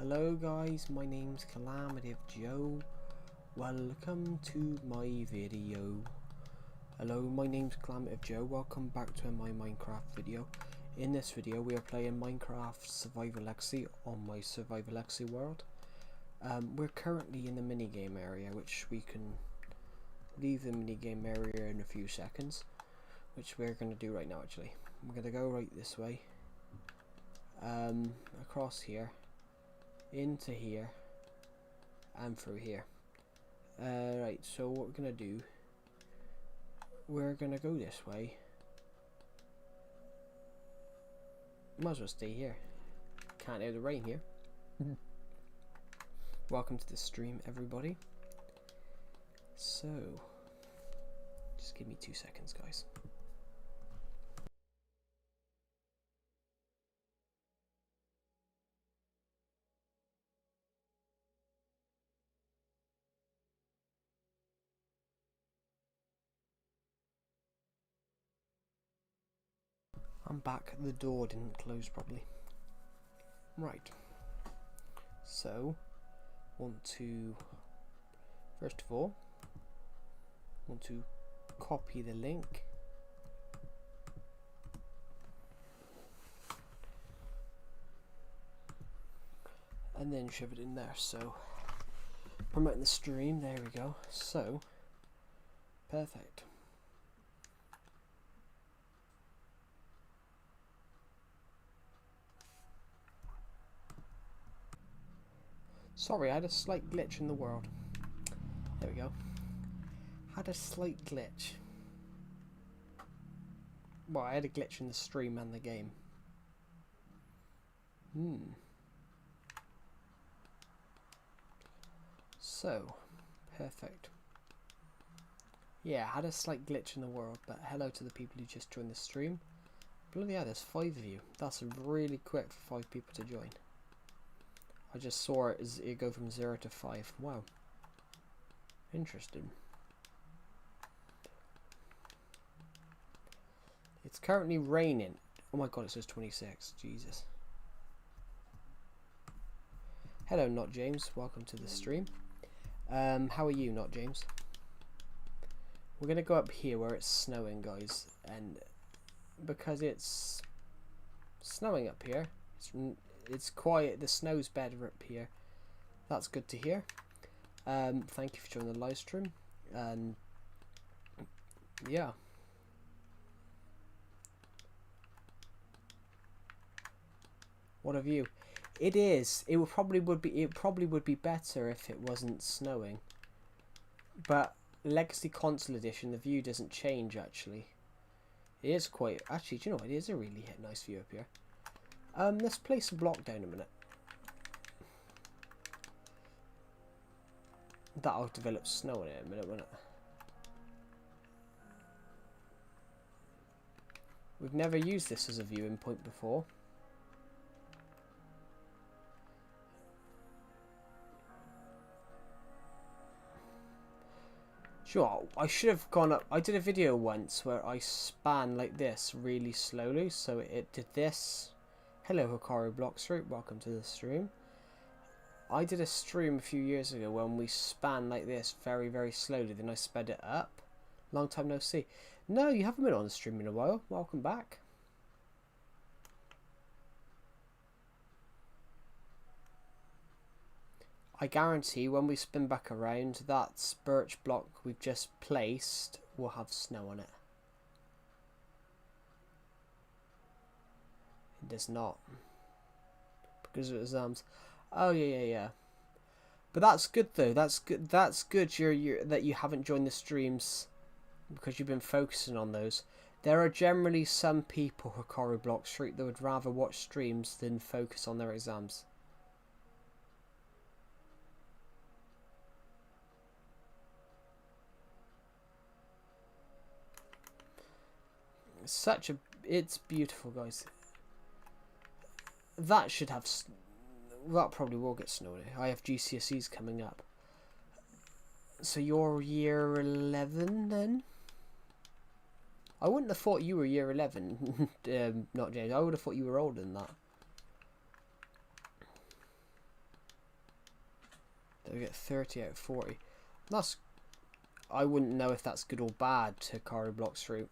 Hello guys, my name's Calamity Joe. Welcome to my video. Hello, my name's Calamity Joe. Welcome back to my Minecraft video. In this video we are playing Minecraft Survival Legacy on my Survival Legacy world. We're currently in the minigame area, which we can leave the minigame area in a few seconds, which we're going to do right now actually. I'm going to go right this way, across here, into here, and through here. Right, so what we're going to do, we're going to go this way. Might as well stay here. Can't hear the rain here. Welcome to the stream, everybody. So, just give me 2 seconds, guys. I'm back. The door didn't close properly. Right. So, first of all, want to copy the link. And then shove it in there. So, promoting the stream. There we go. So, perfect. Sorry, I had a slight glitch in the world. There we go. Had a slight glitch. Well, I had a glitch in the stream and the game. So, perfect. Yeah, I had a slight glitch in the world, but hello to the people who just joined the stream. Bloody hell, there's 5 of you. That's really quick for 5 people to join. I just saw it go from 0 to 5. Wow. Interesting. It's currently raining. Oh my god, it says 26. Jesus. Hello, Not James. Welcome to the stream. How are you, Not James? We're going to go up here where it's snowing, guys. And because it's snowing up here, it's quiet. The snow's better up here. That's good to hear. Thank you for joining the live stream. And yeah. What of you? It is. It probably would be better if it wasn't snowing. But Legacy Console Edition, the view doesn't change actually. It is quite. Actually, do you know what? It is a really nice view up here. Let's place a block down a minute. That'll develop snow in it in a minute, won't it? We've never used this as a viewing point before. Sure, I should have gone up. I did a video once where I span like this really slowly, so it did this. Hello, Hikaru Blocksroot, welcome to the stream. I did a stream a few years ago when we span like this very, very slowly, then I sped it up. Long time no see. No, you haven't been on the stream in a while. Welcome back. I guarantee when we spin back around, that birch block we've just placed will have snow on it. It does not, because of its arms. Oh yeah. But that's good though. That's good. That's good. That you haven't joined the streams because you've been focusing on those. There are generally some people, Hikaru Block Street, that would rather watch streams than focus on their exams. It's beautiful, guys. That should have. That probably will get snow. I have GCSEs coming up. So you're year 11 then? I wouldn't have thought you were year 11. Not James. I would have thought you were older than that. They get 30 out of 40. That's, I wouldn't know if that's good or bad to Hikaru Blocks through.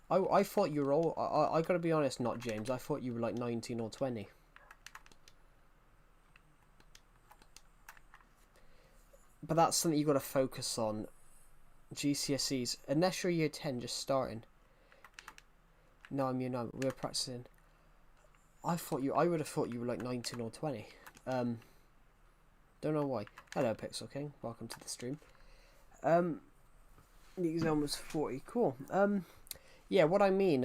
I thought you were all, I gotta be honest, not James, I thought you were like 19 or 20. But that's something you gotta focus on. GCSEs, unless you're year 10 just starting. No, I'm year 9, but we're practicing. I would have thought you were like 19 or 20. Don't know why. Hello Pixel King, welcome to the stream. The exam was 40, cool. Yeah, what I mean,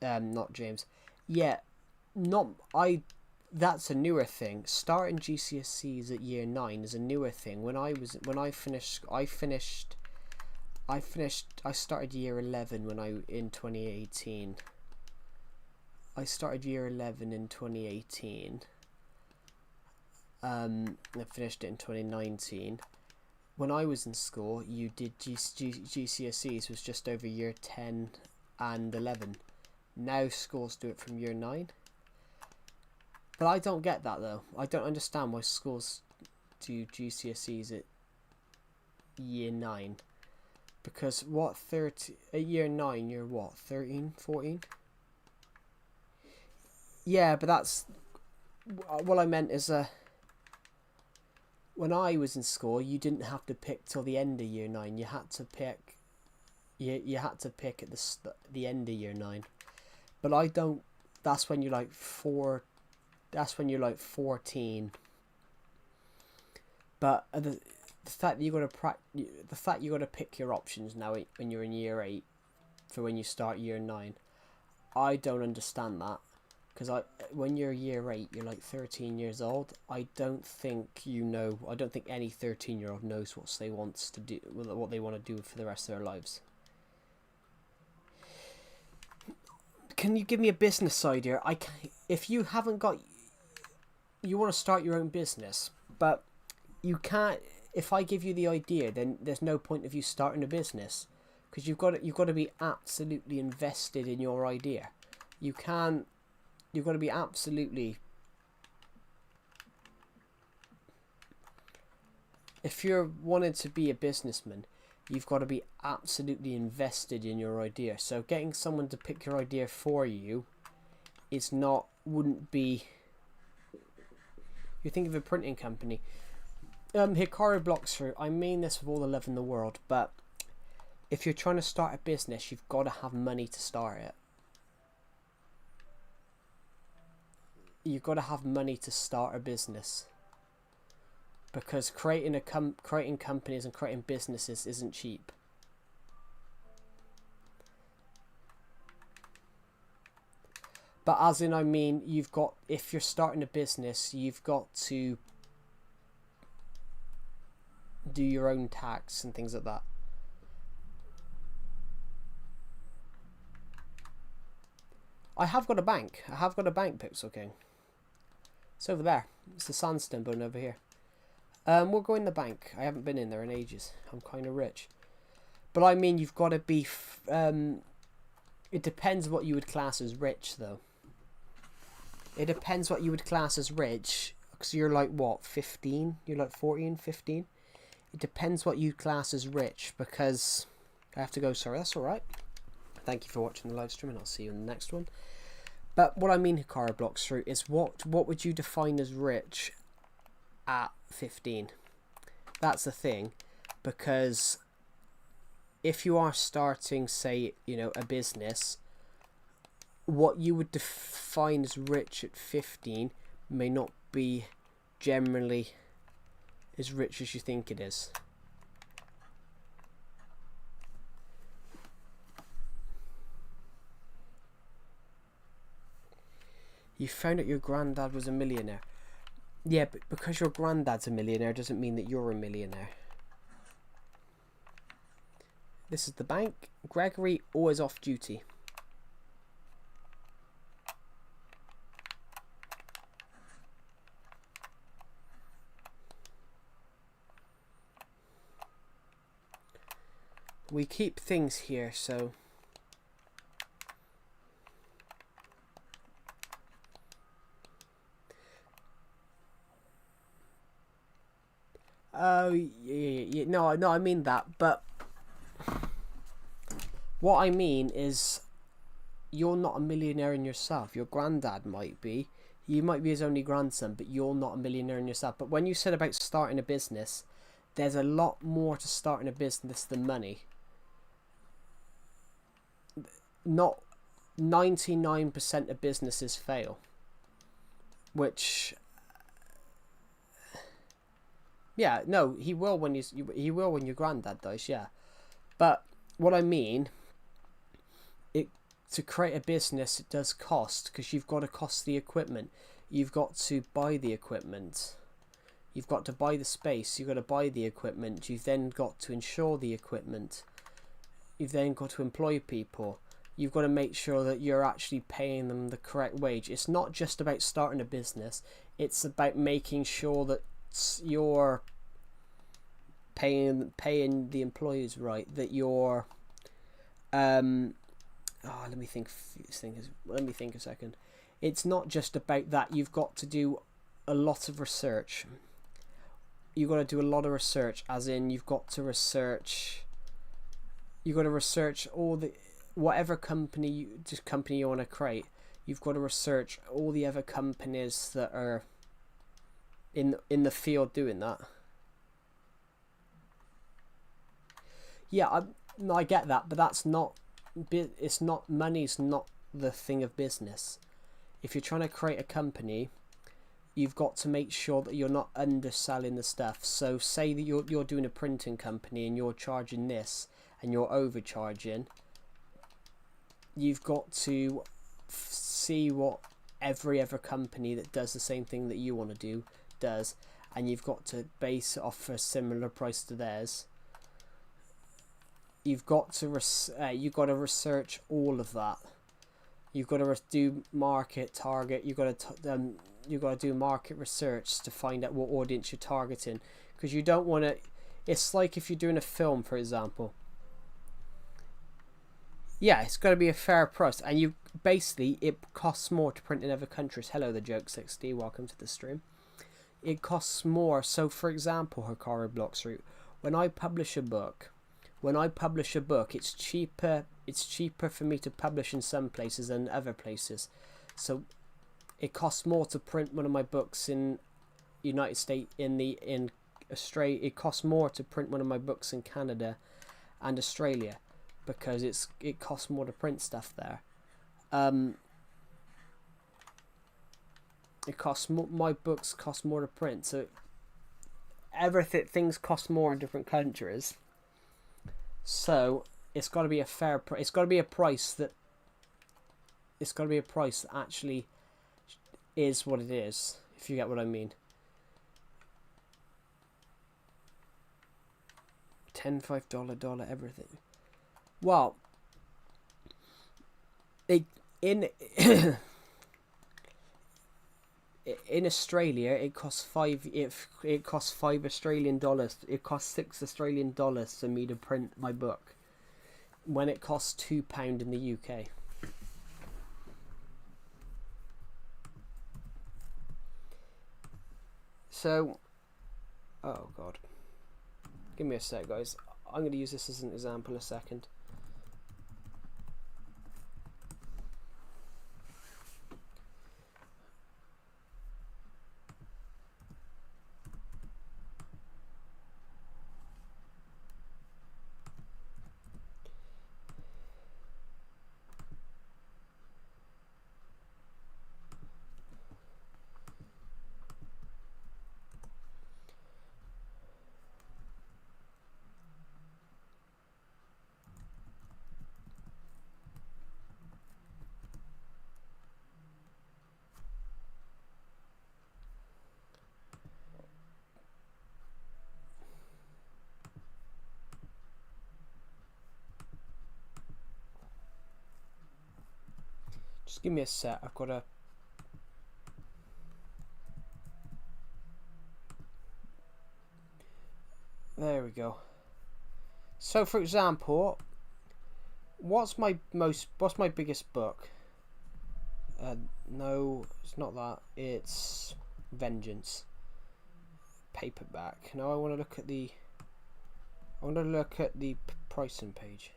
not James. Yeah, that's a newer thing. Starting GCSEs at year 9 is a newer thing. I started year 11 in 2018. I started year 11 in 2018. I finished it in 2019. When I was in school, you did GCSEs was just over year 10 and 11. Now schools do it from year 9. But I don't get that though. I don't understand why schools do GCSEs at year 9. Because at year 9 you're what, 13, 14? Yeah, but that's what I meant is when I was in school, you didn't have to pick till the end of year 9. You had to pick. You had to pick at the end of year 9. But I don't. That's when you're like 4. That's when you're like 14. But the fact that you got to pick your options now when you're in year 8 for when you start year 9, I don't understand that. Because when you're year 8, you're like 13 years old. I don't think any 13-year-old knows what they want to do for the rest of their lives. Can you give me a business idea? If you haven't got, you want to start your own business, but you can't. If I give you the idea, then there's no point of you starting a business, because you've got to be absolutely invested in your idea. You can't. You've got to be absolutely... If you're wanting to be a businessman, you've got to be absolutely invested in your idea. So getting someone to pick your idea for you wouldn't be... You think of a printing company. Hikaru Blocks through, I mean this with all the love in the world, but if you're trying to start a business, you've got to have money to start it. You've got to have money to start a business, because creating companies and creating businesses isn't cheap. But as in, I mean, if you're starting a business, you've got to do your own tax and things like that. I have got a bank, Pixel King. It's over there. It's the sandstone bone over here. We'll go in the bank. I haven't been in there in ages. I'm kind of rich. But I mean, you've got to be... it depends what you would class as rich, though. It depends what you would class as rich. Because you're like, what, 15? You're like 14, 15? It depends what you class as rich, because... I have to go, sorry, that's alright. Thank you for watching the live stream, and I'll see you in the next one. But what I mean, Hikaru Blocks through, is what would you define as rich at 15? That's the thing, because if you are starting, say, a business, what you would define as rich at 15 may not be generally as rich as you think it is. You found out your granddad was a millionaire. Yeah, but because your granddad's a millionaire doesn't mean that you're a millionaire. This is the bank. Gregory, always off duty. We keep things here, so... Oh, yeah, no, no, I mean that, but what I mean is you're not a millionaire in yourself. Your granddad might be. You might be his only grandson, but you're not a millionaire in yourself. But when you said about starting a business, there's a lot more to starting a business than money. Not 99% of businesses fail, which, yeah, no, he will when he will when your granddad dies, yeah. But what I mean, to create a business, it does cost, because you've got to cost the equipment. You've got to buy the equipment. You've got to buy the space. You've got to buy the equipment. You've then got to insure the equipment. You've then got to employ people. You've got to make sure that you're actually paying them the correct wage. It's not just about starting a business. It's about making sure that you're paying the employees right. That you're let me think a second. It's not just about that. You've got to do a lot of research. You've got to do a lot of research, as in you've got to research all the whatever company you want to create. You've got to research all the other companies that are in the field doing that. Yeah, I get that, but that's not. It's not, money's not the thing of business. If you're trying to create a company, you've got to make sure that you're not underselling the stuff. So say that you're doing a printing company and you're charging this and you're overcharging. You've got to see what every other company that does the same thing that you want to do does, and you've got to base it off a similar price to theirs. You've got to research all of that. You've got to do market target. You've got to do market research to find out what audience you're targeting, because you don't want to. It's like if you're doing a film, for example. Yeah, it's got to be a fair price, and you basically it costs more to print in other countries. Hello, the Joke 60. Welcome to the stream. It costs more. So, for example, Hikari Blocks Route. When I publish a book, it's cheaper. It's cheaper for me to publish in some places than other places. So, it costs more to print one of my books in United States in Australia. It costs more to print one of my books in Canada and Australia, because it costs more to print stuff there. It costs more, my books cost more to print, so things cost more in different countries. So it's got to be a fair price. It's got to be a price that actually is what it is, if you get what I mean. $10, $5, everything. Well, in Australia, it costs it costs $5 Australian dollars. It costs $6 Australian dollars for me to print my book, when it costs £2 in the UK. So, oh god, give me a sec, guys. I'm going to use this as an example a second. Just give me a sec. I've got to. There we go. So, for example, what's my biggest book? No, it's not that. It's Vengeance. paperback. Now I want to look at the pricing page.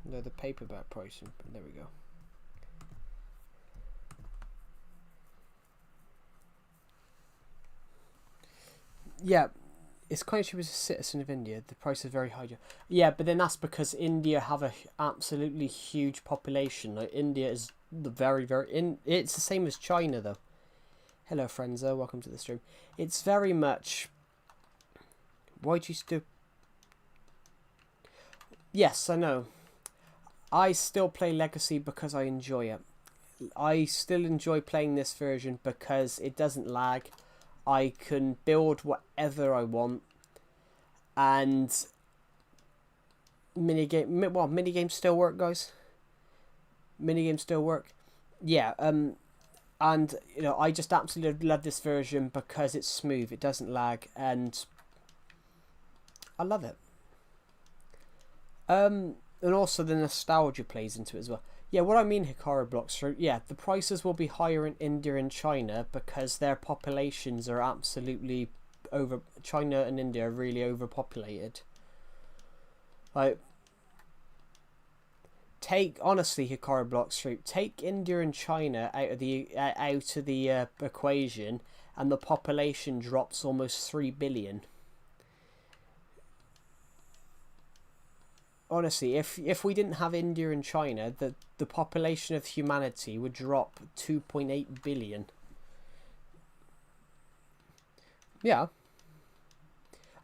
No, the paperback pricing. There we go. Yeah, it's quite cheap as a citizen of India. The price is very high. Yeah, but then that's because India have a absolutely huge population. Like India is the it's the same as China though. Hello friends, welcome to the stream. It's very much. Why'd you still? Yes, I know. I still play Legacy because I enjoy it. I still enjoy playing this version because it doesn't lag. I can build whatever I want, and minigames still work, guys. Minigames still work. Yeah. And you know, I just absolutely love this version because it's smooth. It doesn't lag, and I love it. And also the nostalgia plays into it as well. Yeah, what I mean, Hikaru blocks, yeah, the prices will be higher in India and China because their populations are absolutely China and India are really overpopulated. Like, honestly, Hikaru blocks, take India and China out of the equation, and the population drops almost 3 billion. Honestly, if we didn't have India and China, the population of humanity would drop 2.8 billion. Yeah.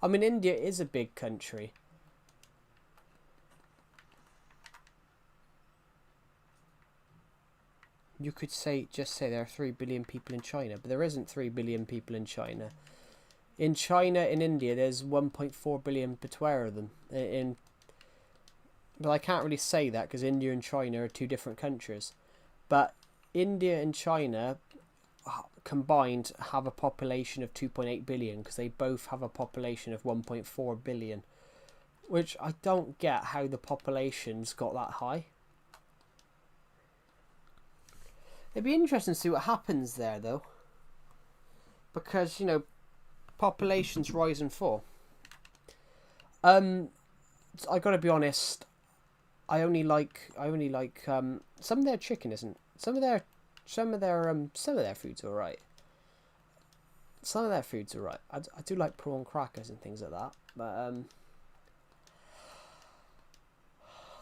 I mean, India is a big country. You could just say there are 3 billion people in China, but there isn't 3 billion people in China. In China, in India, there's 1.4 billion between them. But I can't really say that because India and China are two different countries. But India and China combined have a population of 2.8 billion because they both have a population of 1.4 billion. Which I don't get how the populations got that high. It'd be interesting to see what happens there though. Because, you know, populations rise and fall. I gotta be honest, I only like some of their chicken isn't. Some of their food's alright. Some of their food's alright. I do like prawn crackers and things like that. But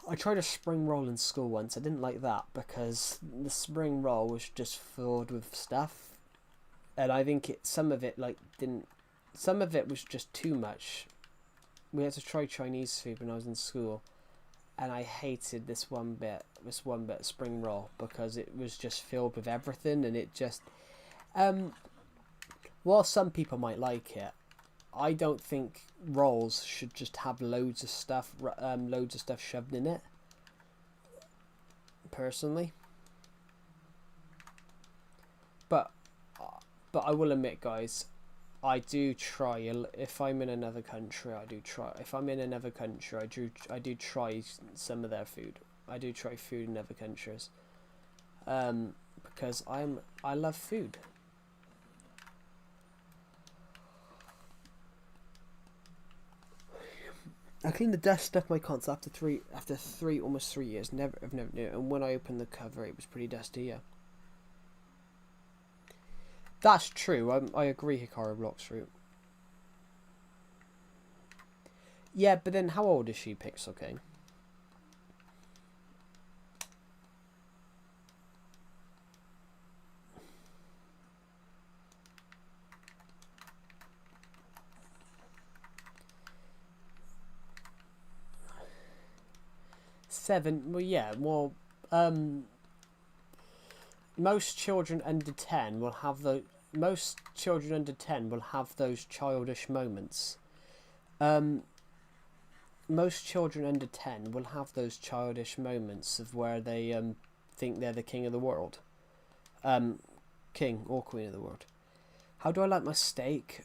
I tried a spring roll in school once. I didn't like that because the spring roll was just filled with stuff, and I think some of it was just too much. We had to try Chinese food when I was in school, and I hated this one bit spring roll because it was just filled with everything, and it just while some people might like it, I don't think rolls should just have loads of stuff shoved in it. Personally, but I will admit, guys, I do try. If I'm in another country, I do try. If I'm in another country, I do try some of their food. I do try food in other countries, because I love food. I cleaned the dust off my console after almost 3 years. I've never knew it. And when I opened the cover, it was pretty dusty. Yeah, that's true. I agree. Hikaru blocks fruit. Yeah, but then how old is she, Pixel King? Seven. Well, yeah. Well, most children under 10 will have those childish moments. Most children under 10 will have those childish moments of where they think they're the king of the world, king or queen of the world. How do I like my steak?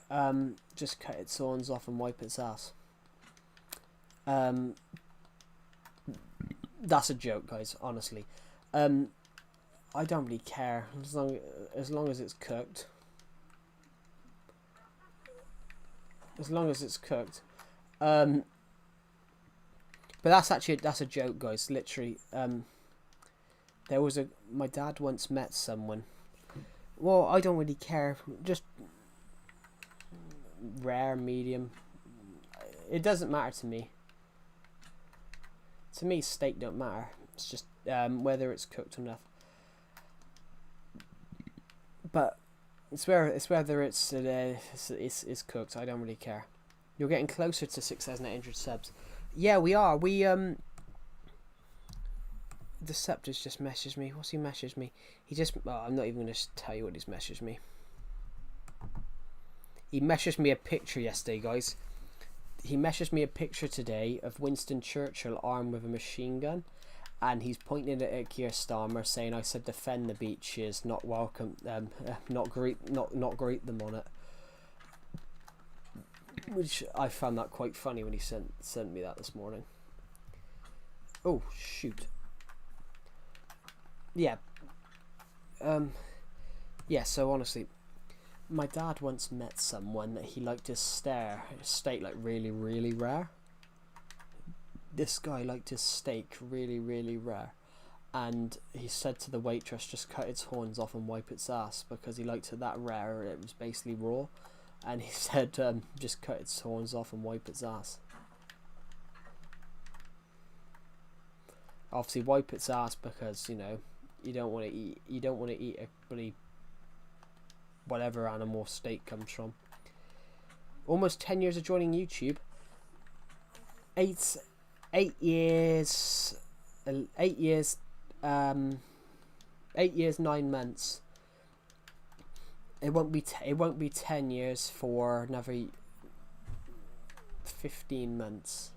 Just cut its horns off and wipe its ass. That's a joke, guys, honestly. I don't really care as long as it's cooked. As long as it's cooked. But that's a joke, guys. Literally. There was my dad once met someone. Well, I don't really care. Just rare, medium. It doesn't matter to me. To me, steak don't matter. It's just whether it's cooked enough. But it's whether it's cooked. I don't really care. You're getting closer to 6,800 subs. Yeah, we are. The Deceptor's just messaged me. What's he messaged me? He just... Oh, I'm not even going to tell you what he's messaged me. He messaged me a picture yesterday, guys. He messaged me a picture today of Winston Churchill armed with a machine gun. And he's pointing it at Keir Starmer, saying, "I said defend the beaches, not welcome, not greet them on it." Which I found that quite funny when he sent me that this morning. Oh shoot! Yeah. Yeah. So honestly, my dad once met someone that he liked his steak like really, really rare. This guy liked his steak really, really rare, and he said to the waitress, "Just cut its horns off and wipe its ass," because he liked it that rare. It was basically raw, and he said, "Just cut its horns off and wipe its ass." Obviously, wipe its ass because you don't want to eat a bloody whatever animal steak comes from. Almost 10 years of joining YouTube. 8 years, 9 months. It won't be 10 years for another 15 months.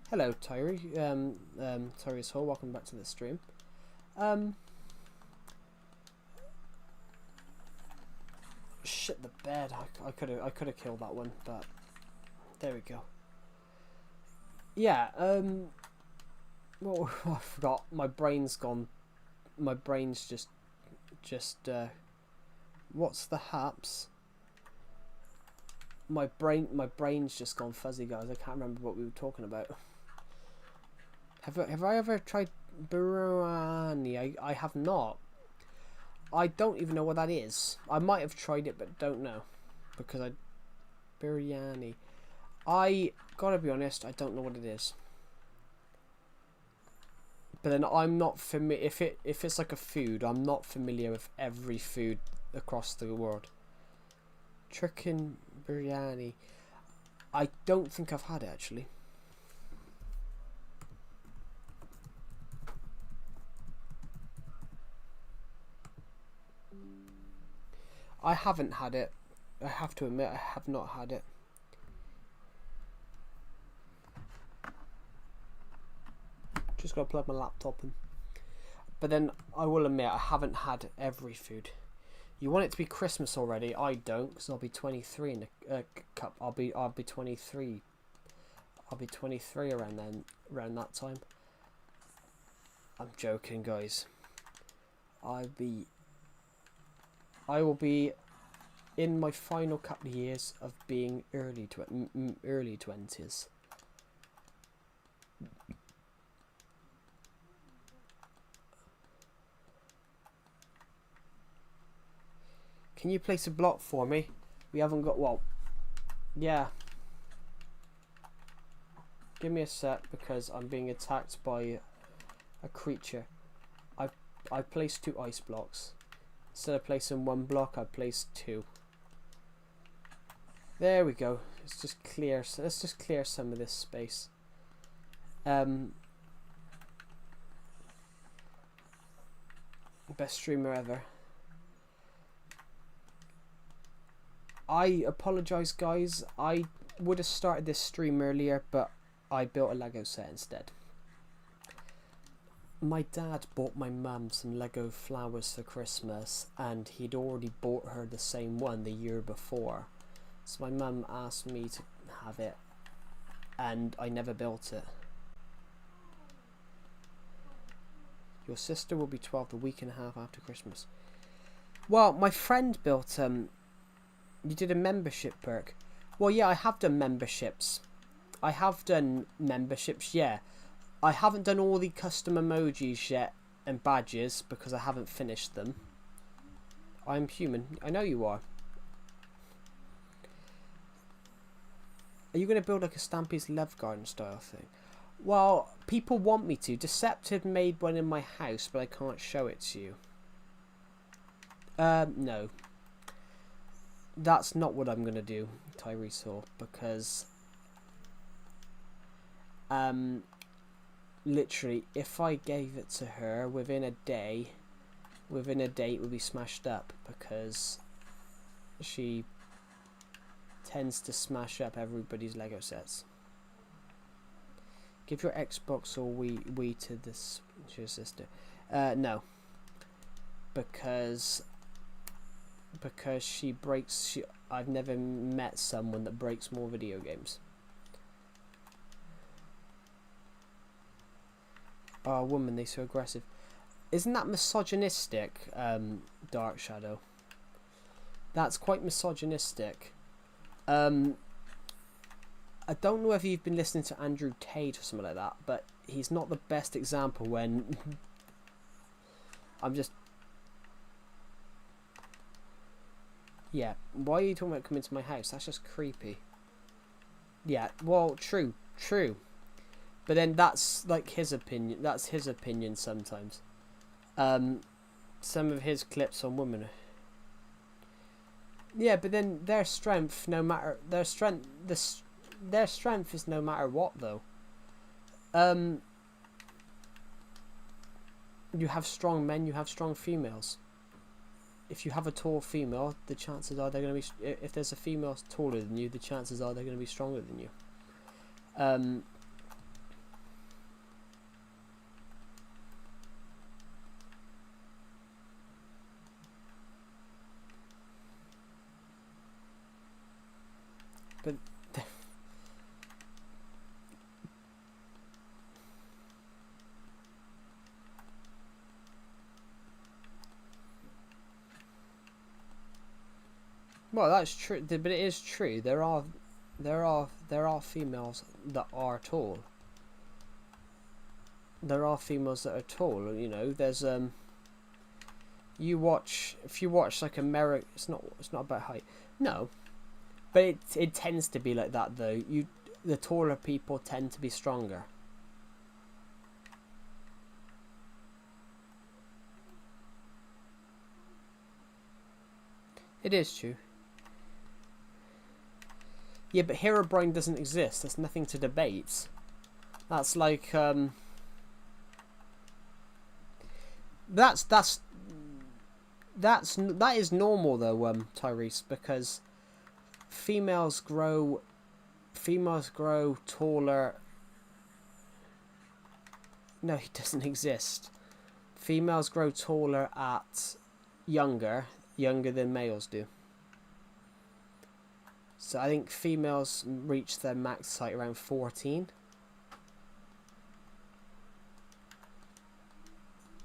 Hello, Tyree. Tyree's Hall. Welcome back to the stream. Shit the bed. I could have killed that one, but there we go. Yeah. Well, I forgot. My brain's gone. My brain's just. What's the haps? My brain's just gone fuzzy, guys. I can't remember what we were talking about. Have I ever tried biryani? I have not. I don't even know what that is. I might have tried it, but don't know, because biryani. I gotta be honest, I don't know what it is. But then I'm not familiar. If it's like a food, I'm not familiar with every food across the world. Chicken biryani. I don't think I've had it actually. I haven't had it. I have to admit, I have not had it. Just gotta plug my laptop in. But then I will admit, I haven't had every food. You want it to be Christmas already? I don't, because I'll be 23 in a cup. I'll be 23. I'll be 23 around that time. I'm joking, guys. I will be in my final couple of years of being early 20s. Can you place a block for me? We haven't got... Well, yeah. Give me a sec, because I'm being attacked by a creature. I placed 2 ice blocks. Instead of placing 1 block, I placed 2. There we go. Let's just clear some of this space. Best streamer ever. I apologise, guys. I would have started this stream earlier, but I built a Lego set instead. My dad bought my mum some Lego flowers for Christmas, and he'd already bought her the same one the year before. So my mum asked me to have it, and I never built it. Your sister will be 12 a week and a half after Christmas. Well, my friend built, you did a membership perk. Well, yeah, I have done memberships. Yeah. I haven't done all the custom emojis yet and badges because I haven't finished them. I'm human. I know you are. Are you going to build like a Stampy's Love Garden style thing? Well, people want me to. Deceptive made one in my house, but I can't show it to you. No. That's not what I'm going to do, Tyrese Hall, because literally, if I gave it to her within a day it would be smashed up, because she tends to smash up everybody's Lego sets. Give your Xbox or Wii to your sister. No. Because she breaks. I've never met someone that breaks more video games. Oh, woman, they're so aggressive. Isn't that misogynistic, Dark Shadow? That's quite misogynistic. I don't know if you've been listening to Andrew Tate or something like that, but he's not the best example when I'm just... Yeah, why are you talking about coming to my house? That's just creepy. Yeah, well, true. But then that's like his opinion. That's his opinion sometimes. Some of his clips on women. Yeah, but then their strength, no matter their strength is no matter what though. You have strong men, you have strong females. If you have a tall female, the chances are they're going to be. If there's a female taller than you, the chances are they're going to be stronger than you. But well, that's true. But it is true. There are females that are tall. There are females that are tall. You know, there's if you watch like America, it's not about height. No. But it tends to be like that though. The taller people tend to be stronger. It is true. Yeah, but Herobrine doesn't exist. There's nothing to debate. That's like that is normal though, Tyrese, because females grow taller. No, it doesn't exist. Females grow taller at younger than males do. So I think females reach their max height around 14.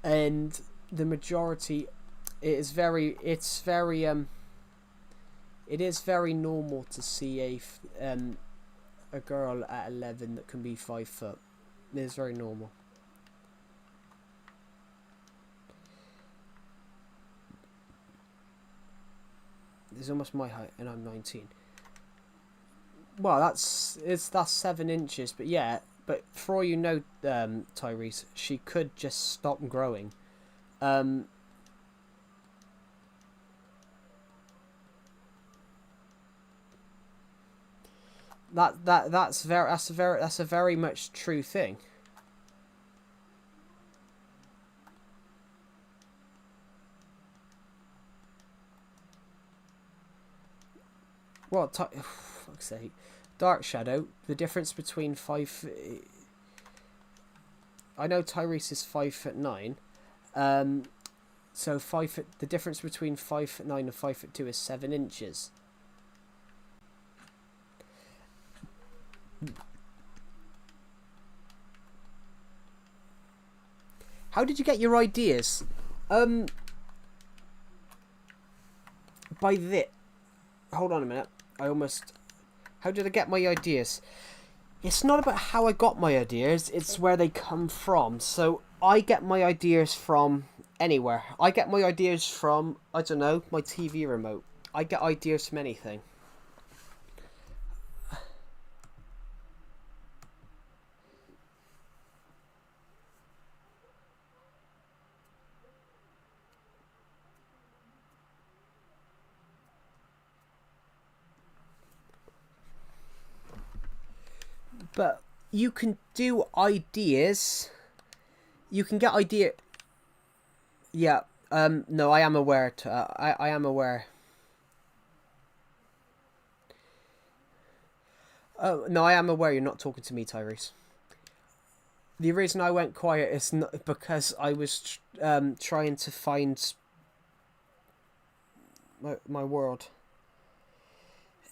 And the majority, it is very normal to see a girl at 11 that can be 5 foot. It is very normal. It's almost my height, and I'm 19. Well, that's 7 inches, but yeah. But for all you know, Tyrese, she could just stop growing. That's a very much true thing. Well, fuck's sake. Dark Shadow, the difference between I know Tyrese is 5'9". So the difference between 5'9" and 5'2" is 7 inches. How did you get your ideas? By this. Hold on a minute. How did I get my ideas? It's not about how I got my ideas, it's where they come from. So I get my ideas from anywhere. I get my ideas from, I don't know, my TV remote. I get ideas from anything. But you can do ideas. You can get idea. Yeah. No, I am aware. I am aware. Oh no, I am aware. You're not talking to me, Tyrese. The reason I went quiet is not because I was trying to find my world.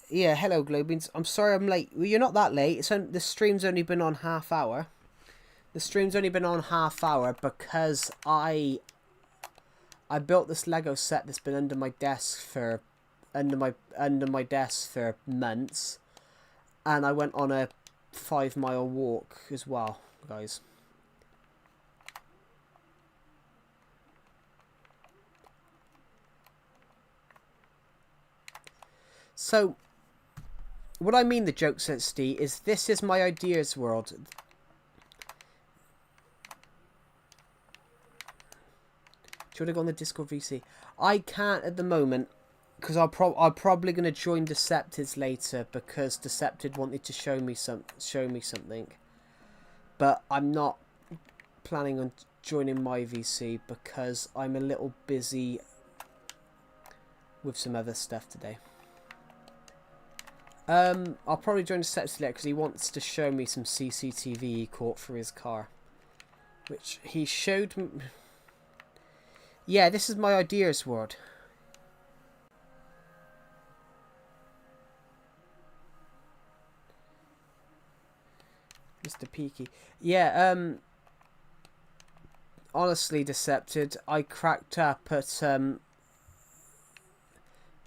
Yeah, hello, Globeans. I'm sorry I'm late. Well, you're not that late. The stream's only been on half hour. The stream's only been on half hour because I built this Lego set that's been under my desk for months, and I went on a 5-mile walk as well, guys. So what I mean, the joke sense, D, is this is my ideas world. Do you want to go on the Discord VC? I can't at the moment because I'm probably going to join Decepted later because Decepted wanted to show me something, but I'm not planning on joining my VC because I'm a little busy with some other stuff today. I'll probably join Decepted later because he wants to show me some CCTV he caught for his car, which he showed me. Yeah, this is my ideas world. Mr. Peaky. Yeah, honestly, Decepted, I cracked up at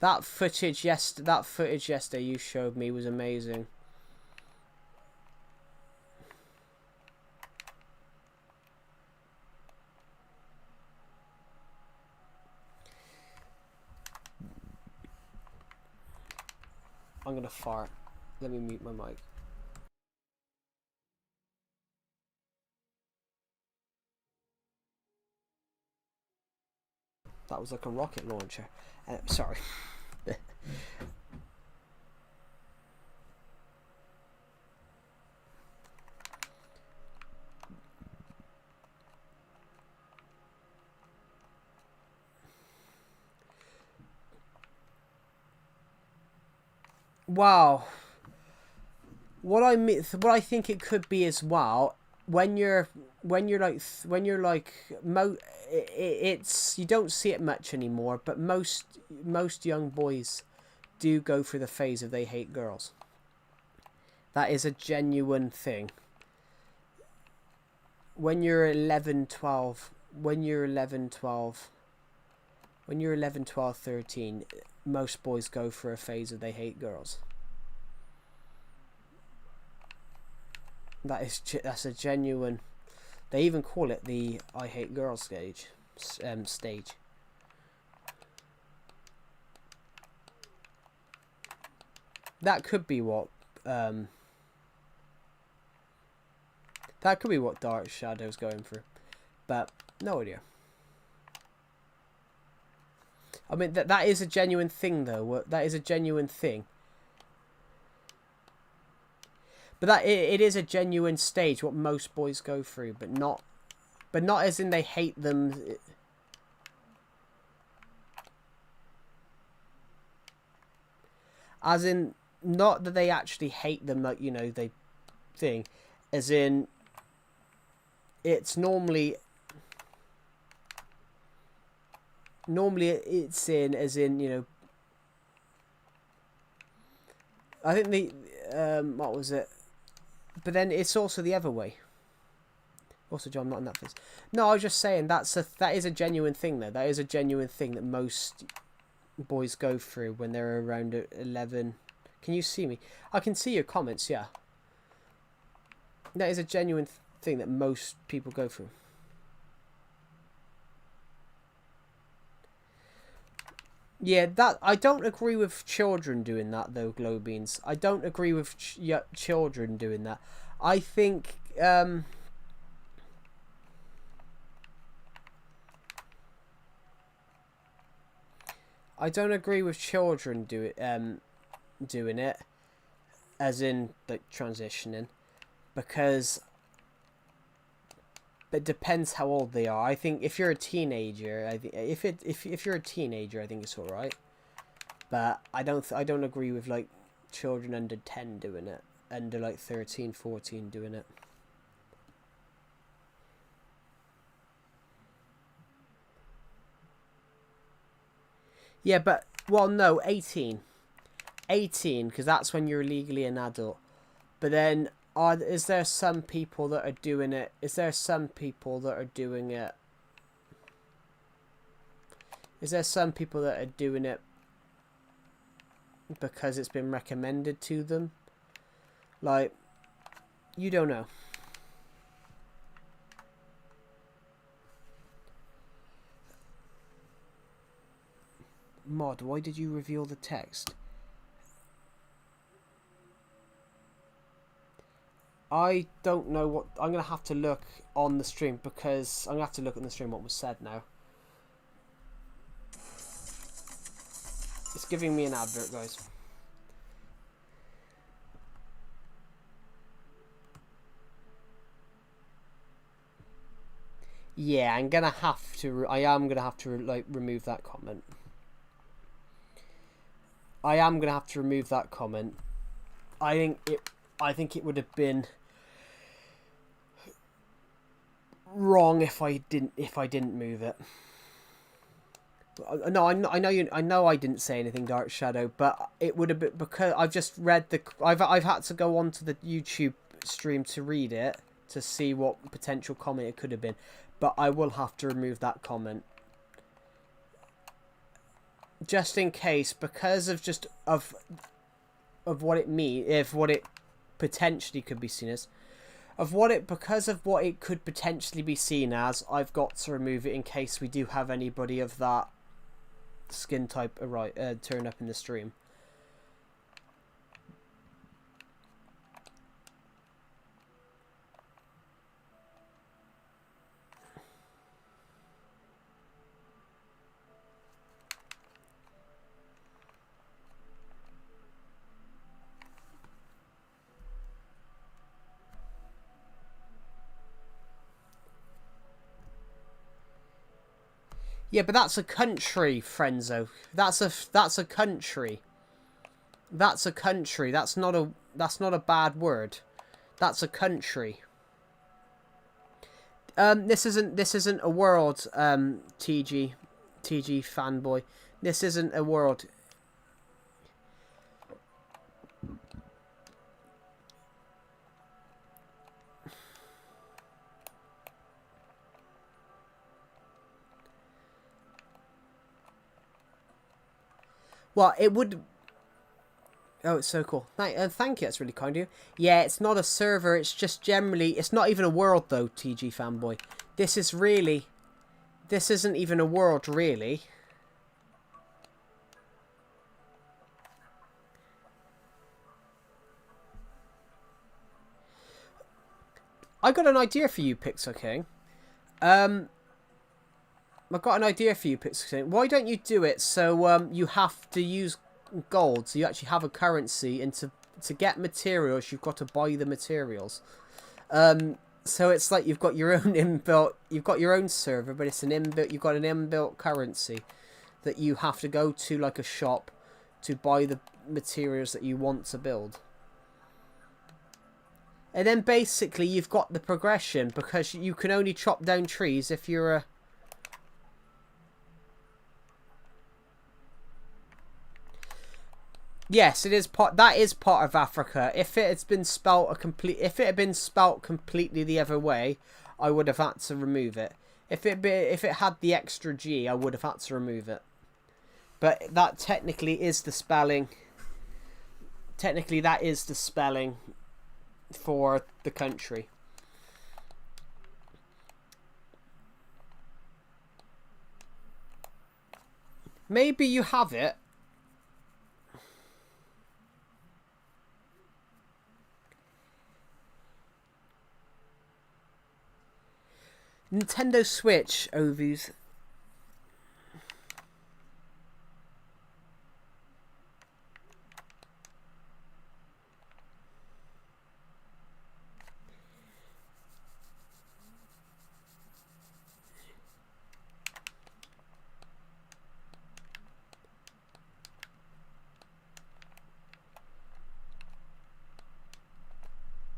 that footage yesterday you showed me was amazing. I'm gonna fart. Let me mute my mic. That was like a rocket launcher. Sorry. Wow. What I think it could be as well, it's you don't see it much anymore, but most young boys do go through the phase of they hate girls. That is a genuine thing. When you're 11, 12, 13, most boys go for a phase of they hate girls. That's a genuine. They even call it the I hate girls stage. That could be what. That could be what Dark Shadow's going through, but no idea. I mean that is a genuine thing, though. That is a genuine thing. But it is a genuine stage what most boys go through, but not as in they hate them. As in, not that they actually hate them, like, you know, they thing. As in, it's normally it's in, as in, you know, I think what was it? But then it's also the other way. Also, John, not in that face. No, I was just saying that is a genuine thing though. That is a genuine thing that most boys go through when they're around 11. Can you see me? I can see your comments. Yeah, that is a genuine thing that most people go through. Yeah, that I don't agree with children doing that though, Glowbeans. I don't agree with children doing that. I think I don't agree with children doing it, as in like transitioning, because it depends how old they are. I think if you're a teenager, I think if you're a teenager, I think it's all right. But I don't agree with like children under 10 doing it, under like 13, 14 doing it. Yeah, but well, no, 18, because that's when you're legally an adult. But then, is there some people that are doing it? Is there some people that are doing it? Is there some people that are doing it because it's been recommended to them? Like, you don't know. Mod, why did you reveal the text? I don't know what... I'm going to have to look on the stream, because I'm going to have to look on the stream what was said now. It's giving me an advert, guys. Yeah, I am gonna have to like remove that comment. I am gonna have to remove that comment. I think it would have been wrong if I didn't move it. No, I know I didn't say anything, Dark Shadow, but it would have been because I've just read I've had to go onto the YouTube stream to read it to see what potential comment it could have been, but I will have to remove that comment just in case, because of what it means, if what it potentially could be seen as, because of what it could potentially be seen as. I've got to remove it in case we do have anybody of that skin type turn up in the stream. Yeah, but that's a country, Frenzo. That's a country. That's a country. That's not a bad word. That's a country. This isn't a world, TG fanboy. This isn't a world. Well, it would... Oh, it's so cool. Thank you, that's really kind of you. Yeah, it's not a server, it's just generally... It's not even a world, though, TG fanboy. This isn't even a world, really. I got an idea for you, Pixel King. I've got an idea for you, Pixel King. Why don't you do it so you have to use gold, so you actually have a currency, and to get materials you've got to buy the materials. So it's like you've got your own you've got your own server, but it's you've got an inbuilt currency that you have to go to like a shop to buy the materials that you want to build. And then basically you've got the progression, because you can only chop down trees if you're a... Yes, it is part. That is part of Africa. If it had been spelt completely the other way, I would have had to remove it. If it had the extra G, I would have had to remove it. But that technically is the spelling. Technically, that is the spelling for the country. Maybe you have it. Nintendo Switch, Ovus.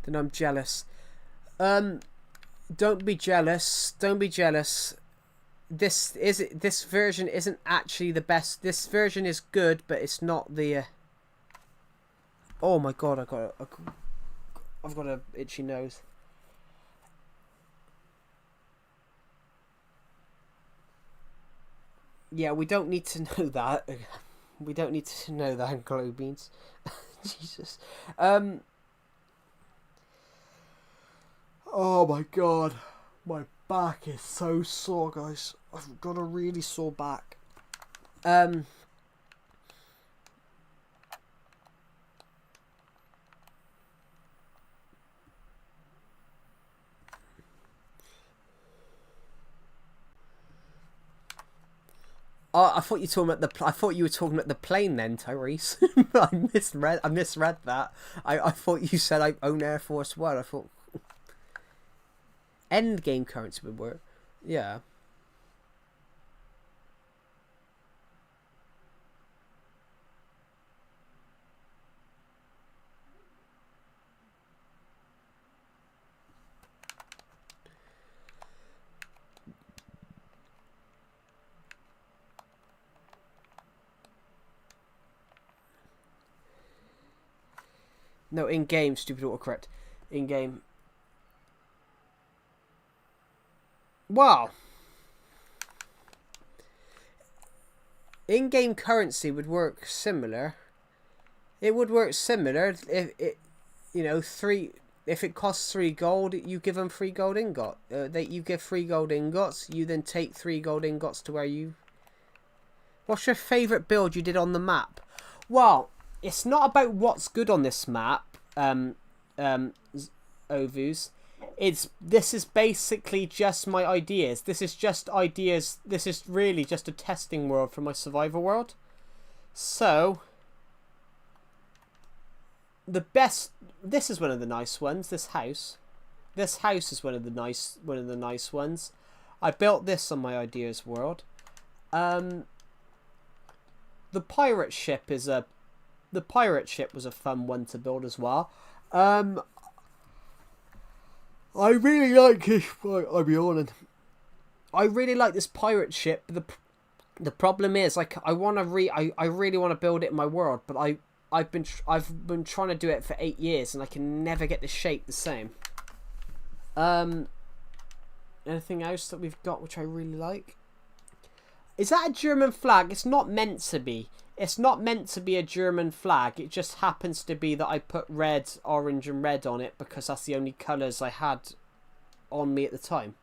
Then I'm jealous. Don't be jealous. Don't be jealous. This version isn't actually the best. This version is good, but it's not the. Oh my god! I've got a itchy nose. Yeah, we don't need to know that. We don't need to know that, Glow Beans. Jesus. Oh my god. My back is so sore, guys. I've got a really sore back. Oh, I thought you were talking about the. I thought you were talking about the plane then, Tyrese. I misread that. I thought you said I own Air Force One. I thought end game currency would work. Yeah. No, in game, stupid autocorrect. In game. Wow. In-game currency would work similar. It would work similar if it, you know, if it costs 3 gold, you give them 3 gold ingot. You give 3 gold ingots. You then take 3 gold ingots to where you. What's your favourite build you did on the map? Well, it's not about what's good on this map, Ovus. This is basically just my ideas. This is just ideas. This is really just a testing world for my survival world. So the best. This is one of the nice ones. This house is one of the nice ones. I built this on my ideas world. The pirate ship was a fun one to build as well. I really like this. I'll be honest. I really like this pirate ship. The problem is, like, I really want to build it in my world, but I've been trying to do it for 8 years, and I can never get the shape the same. Anything else that we've got which I really like? Is that a German flag? It's not meant to be. It's not meant to be a German flag. It just happens to be that I put red, orange and red on it because that's the only colours I had on me at the time.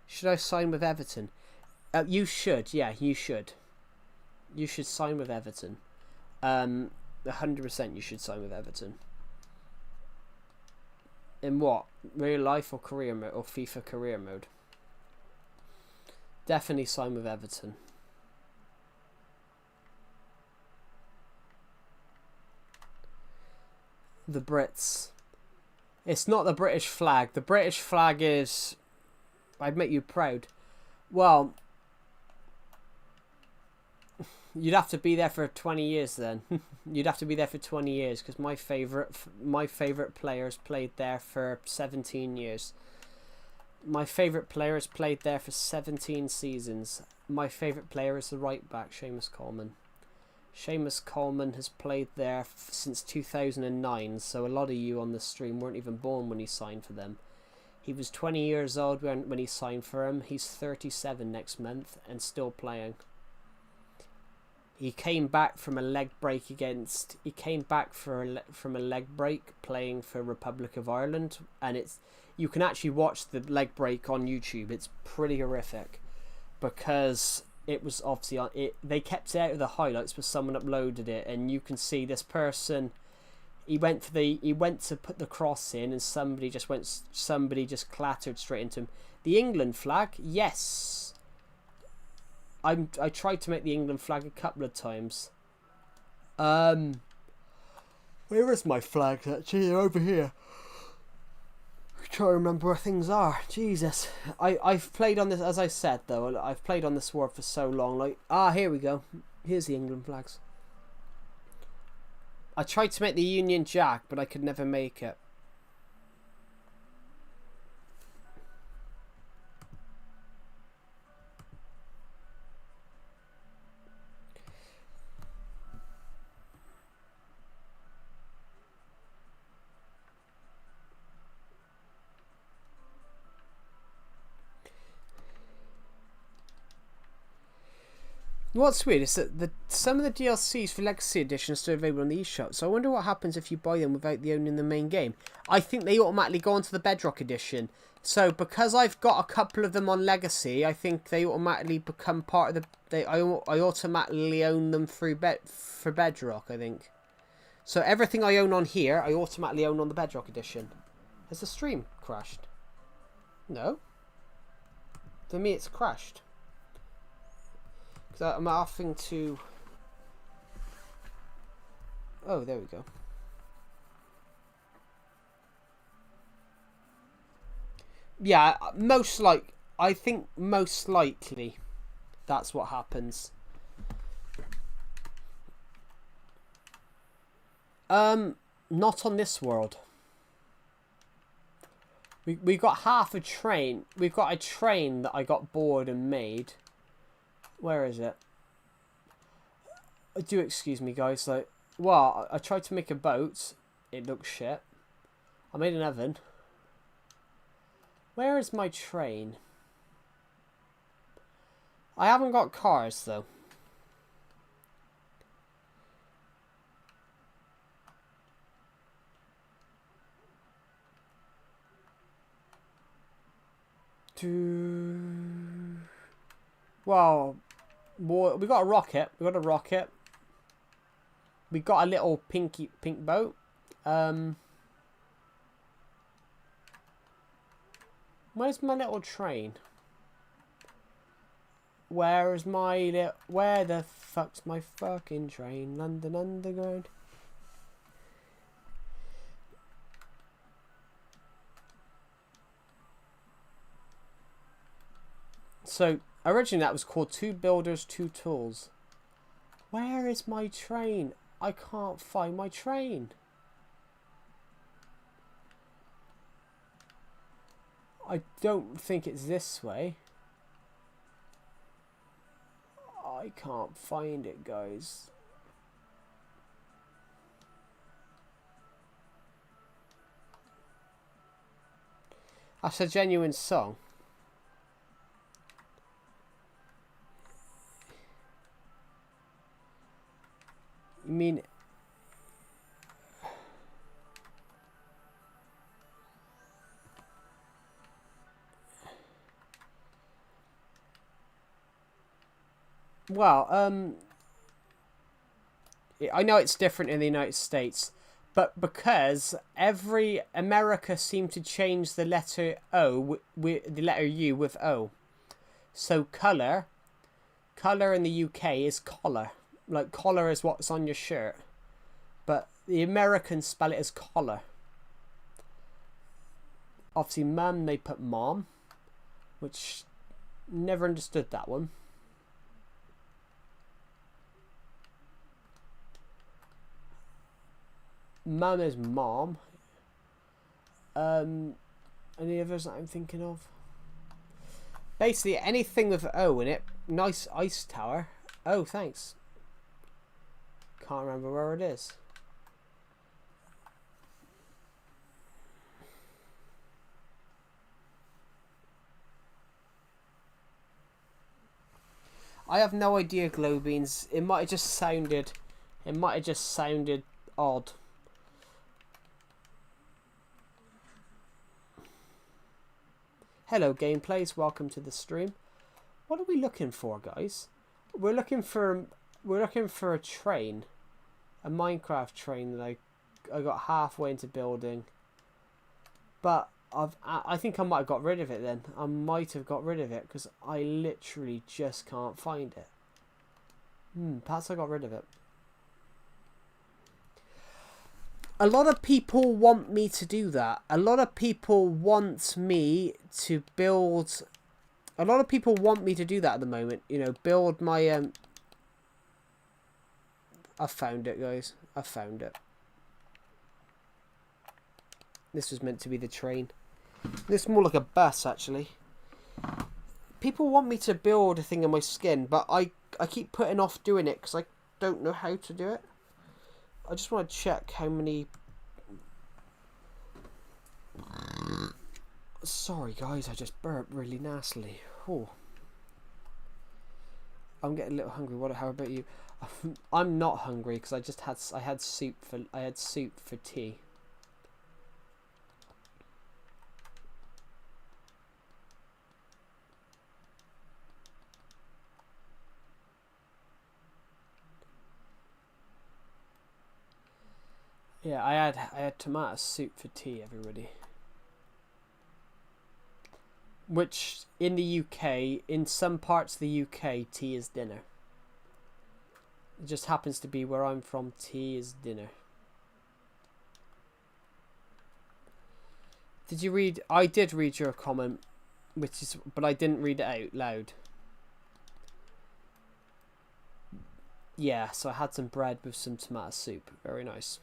Should I sign with Everton? You should. Yeah, you should. You should sign with Everton. 100% you should sign with Everton. In what? Real life or career mode? Or FIFA career mode? Definitely sign with Everton. The Brits. It's not the British flag. The British flag is... I'd make you proud. Well... You'd have to be there for 20 years then. You'd have to be there for 20 years because my favourite players played there for 17 years. My favourite player has played there for 17 seasons. My favourite player is the right back, Seamus Coleman. Seamus Coleman has played there since 2009, so a lot of you on the stream weren't even born when he signed for them. He was 20 years old when he signed for him. He's 37 next month and still playing. He came back from a leg break against. He came back from a leg break playing for Republic of Ireland, and you can actually watch the leg break on YouTube. It's pretty horrific because it was obviously on it. They kept it out of the highlights, but someone uploaded it, and you can see this person. He went to put the cross in, and somebody just clattered straight into him. The England flag, yes. I tried to make the England flag a couple of times. Where is my flag? Actually, they're over here. I try to remember where things are. Jesus, I've played on this, as I said though. I've played on this war for so long. Like, here we go. Here's the England flags. I tried to make the Union Jack, but I could never make it. What's weird is that some of the DLCs for Legacy Edition are still available on the eShop, so I wonder what happens if you buy them without owning the main game. I think they automatically go onto the Bedrock Edition. So because I've got a couple of them on Legacy, I think they automatically become part of the... I automatically own them for Bedrock, I think. So everything I own on here, I automatically own on the Bedrock Edition. Has the stream crashed? No. For me, it's crashed. I'm having to... Oh, there we go. Yeah, I think most likely that's what happens. Not on this world. We got half a train. We've got a train that I got bored and made. Where is it? Do excuse me, guys. Like, well, I tried to make a boat. It looks shit. I made an oven. Where is my train? I haven't got cars, though. Well, we got a rocket. We got a rocket. We got a little pink boat. Where's my little train? Where the fuck's my fucking train? London Underground. So originally that was called Two Builders, Two Tools. Where is my train? I can't find my train. I don't think it's this way. I can't find it, guys. That's a genuine song. You mean... Well, I know it's different in the United States, but because America seemed to change the letter O, the letter U with O. So colour in the UK is collar. Like, collar is what's on your shirt. But the Americans spell it as collar. Obviously, mum, they put mom. Which, never understood that one. Mum is mom. Any others that I'm thinking of? Basically, anything with O in it. Nice ice tower. Oh, thanks. Can't remember where it is. I have no idea, Glow Beans. It might have just sounded... It might have just sounded odd. Hello, Gameplays. Welcome to the stream. What are we looking for, guys? We're looking for a train. A Minecraft train that I got halfway into building. But I think I might have got rid of it then. I might have got rid of it because I literally just can't find it. Perhaps I got rid of it. A lot of people want me to do that. A lot of people want me to build... A lot of people want me to do that at the moment. You know, build my... I found it, guys. I found it. This was meant to be the train. This is more like a bus, actually. People want me to build a thing on my skin, but I keep putting off doing it because I don't know how to do it. I just want to check how many... Sorry, guys. I just burped really nastily. Oh. I'm getting a little hungry. How about you? I'm not hungry because I had soup for tea. Yeah, I had tomato soup for tea, everybody. Which in the UK, in some parts of the UK, tea is dinner. It just happens to be where I'm from, tea is dinner. Did you read? I did read your comment, but I didn't read it out loud. Yeah, so I had some bread with some tomato soup. Very nice.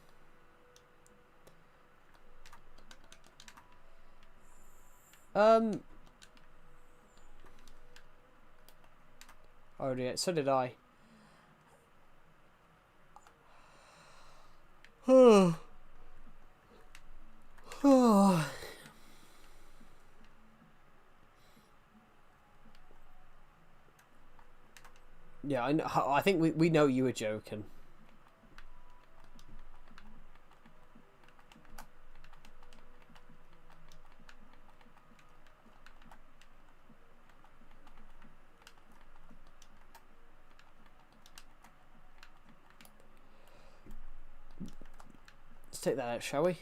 Oh yeah, so did I. Yeah, I know. I think we know you were joking. Let's take that out, shall we?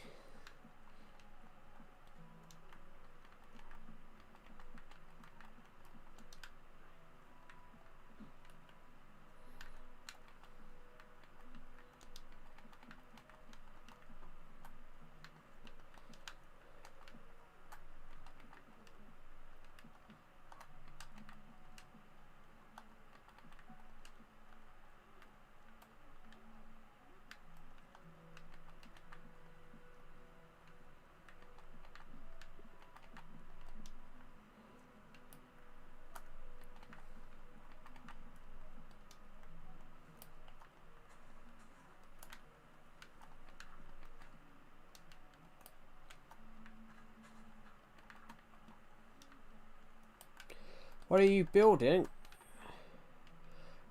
What are you building?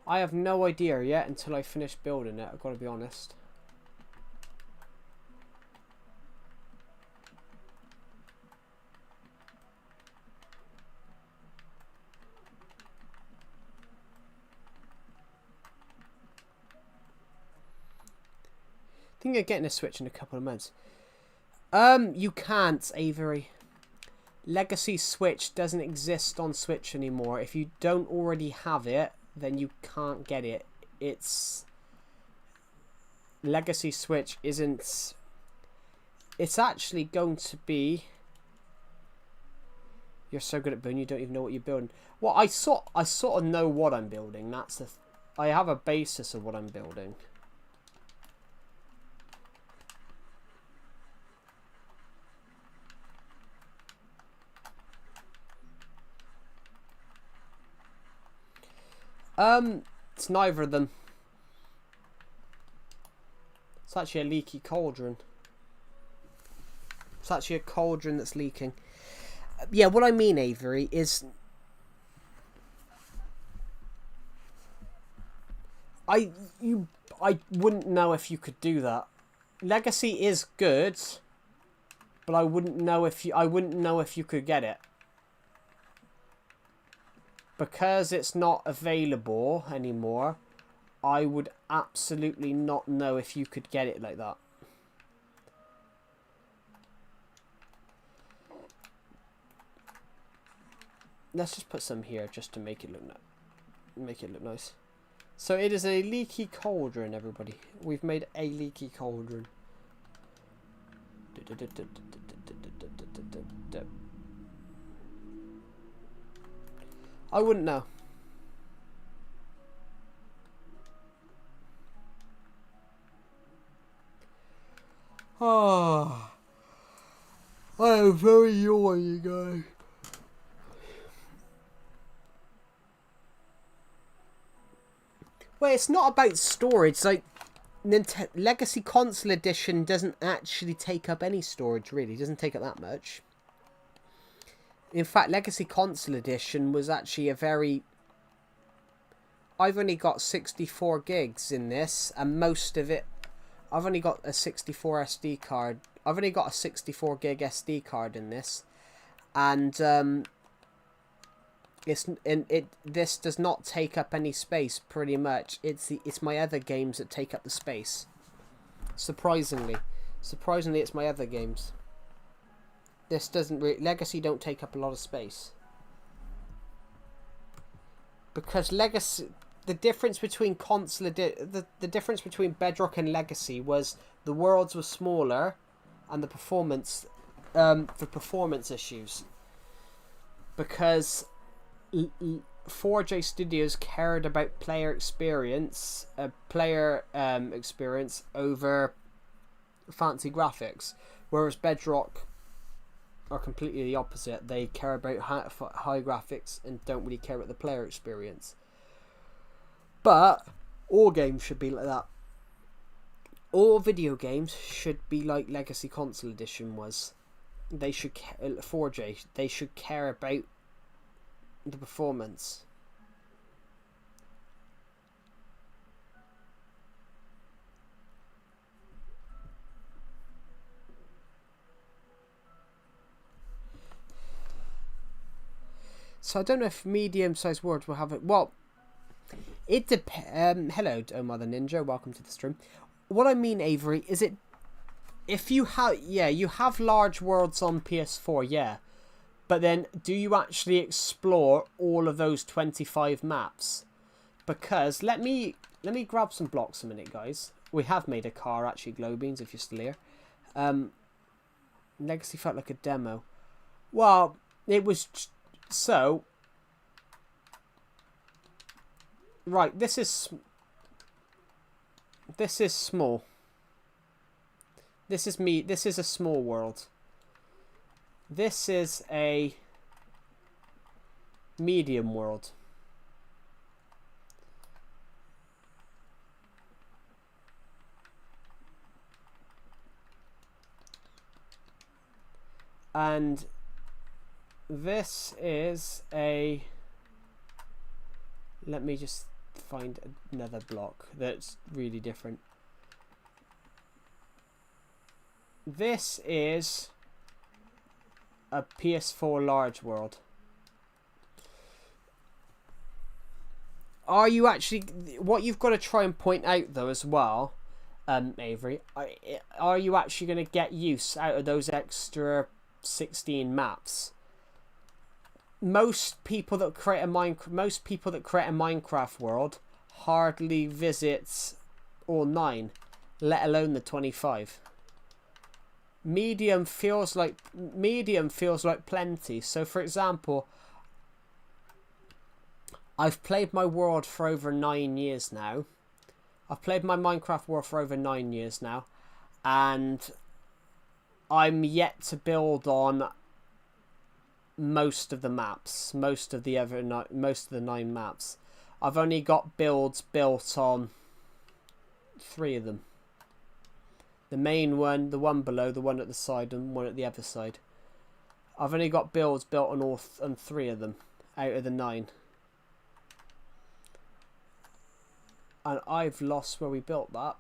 I have no idea yet until I finish building it, I've got to be honest. I think you're getting a Switch in a couple of months. You can't, Avery. Legacy Switch doesn't exist on Switch anymore. If you don't already have it, then you can't get it. It's... Legacy Switch isn't... It's actually going to be... You're so good at building, you don't even know what you're building. Well, I sort of know what I'm building. That's the... I have a basis of what I'm building. It's neither of them. It's actually a leaky cauldron. It's actually a cauldron that's leaking. Yeah, what I mean, Avery, is... I wouldn't know if you could do that. Legacy is good, but I wouldn't know if you could get it. Because it's not available anymore, I would absolutely not know if you could get it like that. Let's just put some here just to make it look nice. So it is a leaky cauldron, everybody. We've made a leaky cauldron. I wouldn't know. Oh, I am very yawny, guys. Well, it's not about storage. Like, Legacy Console Edition doesn't actually take up any storage, really. It doesn't take up that much. In fact, Legacy Console Edition was actually a very... I've only got 64 gigs in this, and most of it... I've only got a 64 SD card. I've only got a 64 gig SD card in this. And, this does not take up any space, pretty much. It's my other games that take up the space. Surprisingly, it's my other games. This doesn't Legacy don't take up a lot of space. Because Legacy, the difference between the difference between Bedrock and Legacy was the worlds were smaller, and the performance, for performance issues. Because 4J Studios cared about player experience, experience over fancy graphics, whereas Bedrock are completely the opposite. They care about high graphics and don't really care about the player experience. But all games should be like that. All video games should be like Legacy Console Edition was. They should 4J. They should care about the performance. So I don't know if medium-sized worlds will have it. Well, it depends. Hello, Oh Mother Ninja. Welcome to the stream. What I mean, Avery, is it if you have you have large worlds on PS4, yeah. But then, do you actually explore all of those 25 maps? Because let me grab some blocks a minute, guys. We have made a car actually, Glowbeans, if you're still here. Legacy felt like a demo. Well, it was so. Right, this is small. This is me. This is a small world. This is a medium world. And this is a... Let me just find another block that's really different. This is a PS4 large world. Are you actually... What you've got to try and point out, though, as well, Avery, are you actually going to get use out of those extra 16 maps? Most people that create a Minecraft world hardly visits all 9, let alone the 25. Medium feels like plenty. So, for example, I've played my world for over 9 years now. I've played my Minecraft world for over 9 years now, and I'm yet to build on most of the maps, most of the 9 maps. I've only got builds built on 3 of them. The main one, the one below, the one at the side, and one at the other side. I've only got builds built on on 3 of them out of the 9. And I've lost where we built that.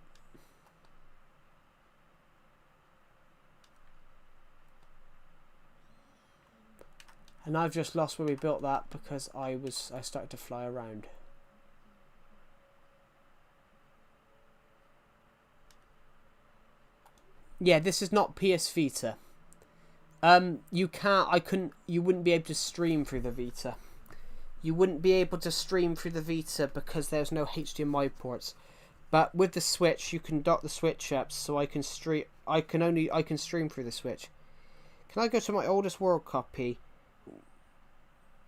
And I've just lost where we built that because I started to fly around. Yeah, this is not PS Vita. You wouldn't be able to stream through the Vita. You wouldn't be able to stream through the Vita because there's no HDMI ports. But with the Switch, you can dock the Switch up, so I can stream. I can stream through the Switch. Can I go to my oldest world copy?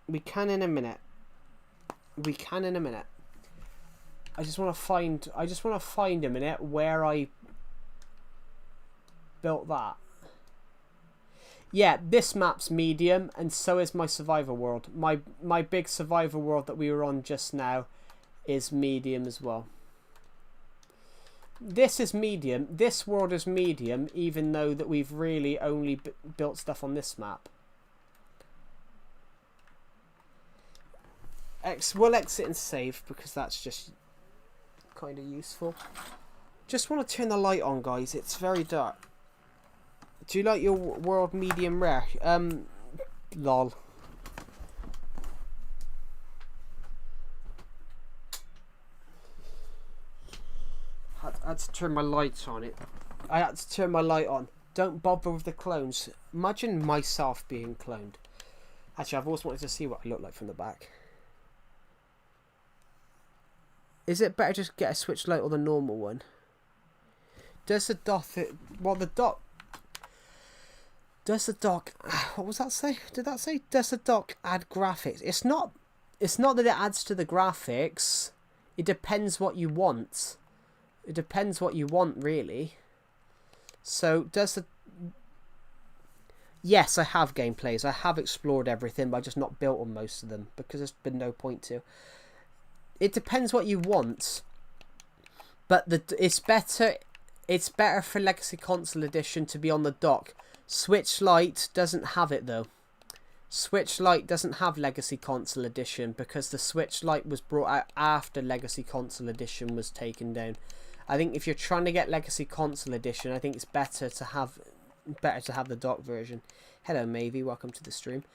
We can in a minute. We can in a minute. I just want to find a minute where I built that. Yeah, this map's medium, and so is my survivor world. My big survivor world that we were on just now is medium as well. This is medium. This world is medium, even though that we've really only built stuff on this map. We'll exit and save because that's just kind of useful. Just want to turn the light on, guys. It's very dark. Do you like your world medium rare? Lol. I had to turn my lights on it. I had to turn my light on. Don't bother with the clones. Imagine myself being cloned. Actually, I've always wanted to see what I look like from the back. Is it better just get a Switch Lite or the normal one? Does the dock... Well, the dock... Does the dock... What was that say? Did that say? Does the dock add graphics? It's not that it adds to the graphics. It depends what you want. It depends what you want, really. So, does the... Yes, I have gameplays. I have explored everything, but I've just not built on most of them because there's been no point to. It depends what you want, but it's better for Legacy Console Edition to be on the dock. Switch Lite doesn't have it though. Switch Lite doesn't have Legacy Console Edition because the Switch Lite was brought out after Legacy Console Edition was taken down. I think if you're trying to get Legacy Console Edition, I think it's better to have the dock version. Hello Mavie, welcome to the stream.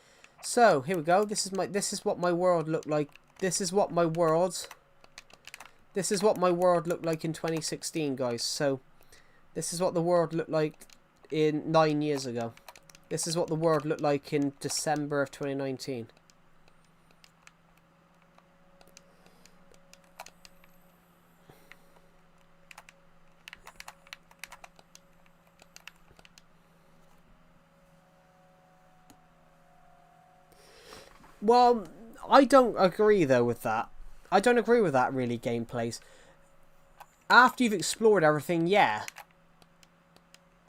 So here we go. This is what my world looked like. This is what my world looked like in 2016, guys. So this is what the world looked like in 9 years ago. This is what the world looked like in December of 2019. Well, I don't agree though with that. I don't agree with that really, gameplays. After you've explored everything, yeah.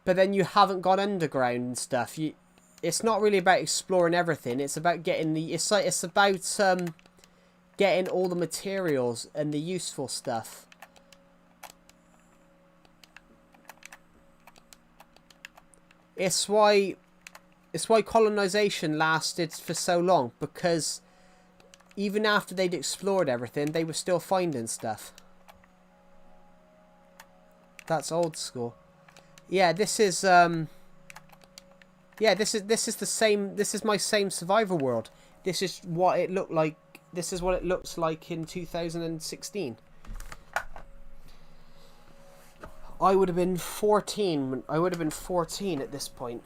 But then you haven't gone underground and stuff. It's not really about exploring everything. It's about getting it's about getting all the materials and the useful stuff. It's why colonization lasted for so long, because even after they'd explored everything, they were still finding stuff. That's old school. Yeah, this is the same. This is my same survivor world. This is what it looked like. This is what it looks like in 2016. I would have been 14. I would have been 14 at this point.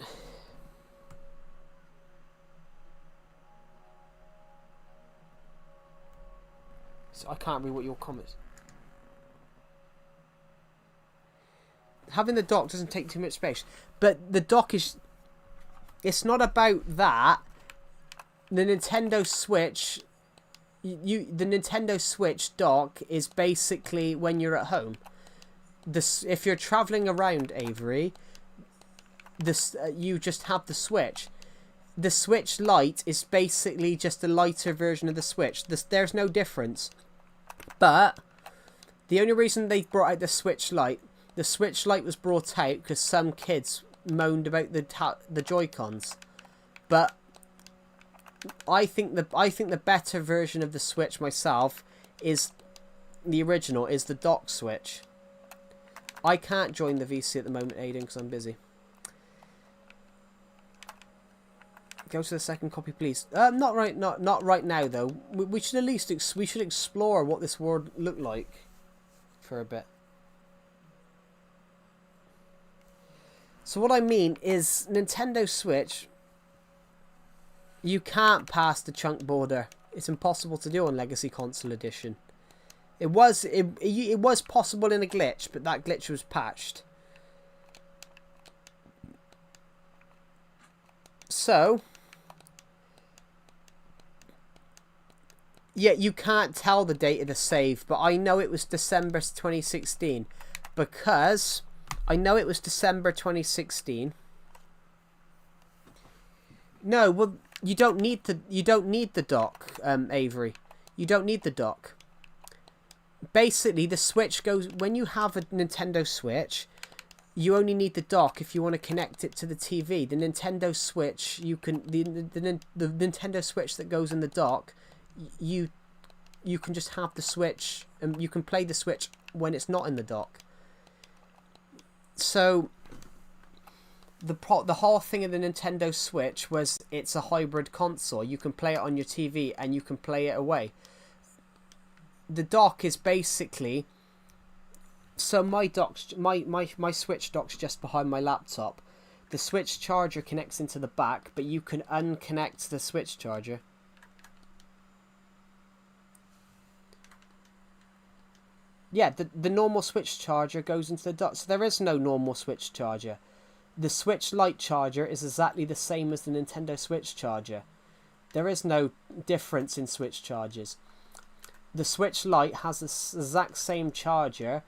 So I can't read what your comments. Having the dock doesn't take too much space, but the dock is. It's not about that. The Nintendo Switch. The Nintendo Switch dock is basically when you're at home. If you're traveling around, Avery, you just have the Switch. The Switch Lite is basically just a lighter version of the Switch. There's no difference. But the only reason they brought out the Switch Lite was brought out because some kids moaned about the Joy-Cons. But I think the better version of the Switch myself is the original is the dock switch. I can't join the VC at the moment, Aiden, because I'm busy. Go to the second copy, please. Not right now though. We should at least explore what this world looked like for a bit. So what I mean is, Nintendo Switch, you can't pass the chunk border. It's impossible to do on Legacy Console Edition. It was possible in a glitch, but that glitch was patched. So, yeah, you can't tell the date of the save, but I know it was December 2016 because I know it was December 2016. No, well, you don't need the dock, Avery. You don't need the dock. Basically, the Switch goes when you have a Nintendo Switch. You only need the dock if you want to connect it to the TV. The Nintendo Switch, you can the Nintendo Switch that goes in the dock. You can just have the Switch, and you can play the Switch when it's not in the dock. So the whole thing of the Nintendo Switch was it's a hybrid console. You can play it on your TV and you can play it away. The dock is basically, so my Switch dock's just behind my laptop. The Switch charger connects into the back, but you can unconnect the Switch charger. Yeah, the normal Switch charger goes into the dock, so there is no normal Switch charger. The Switch Lite charger is exactly the same as the Nintendo Switch charger. There is no difference in Switch chargers. The Switch Lite has the exact same charger,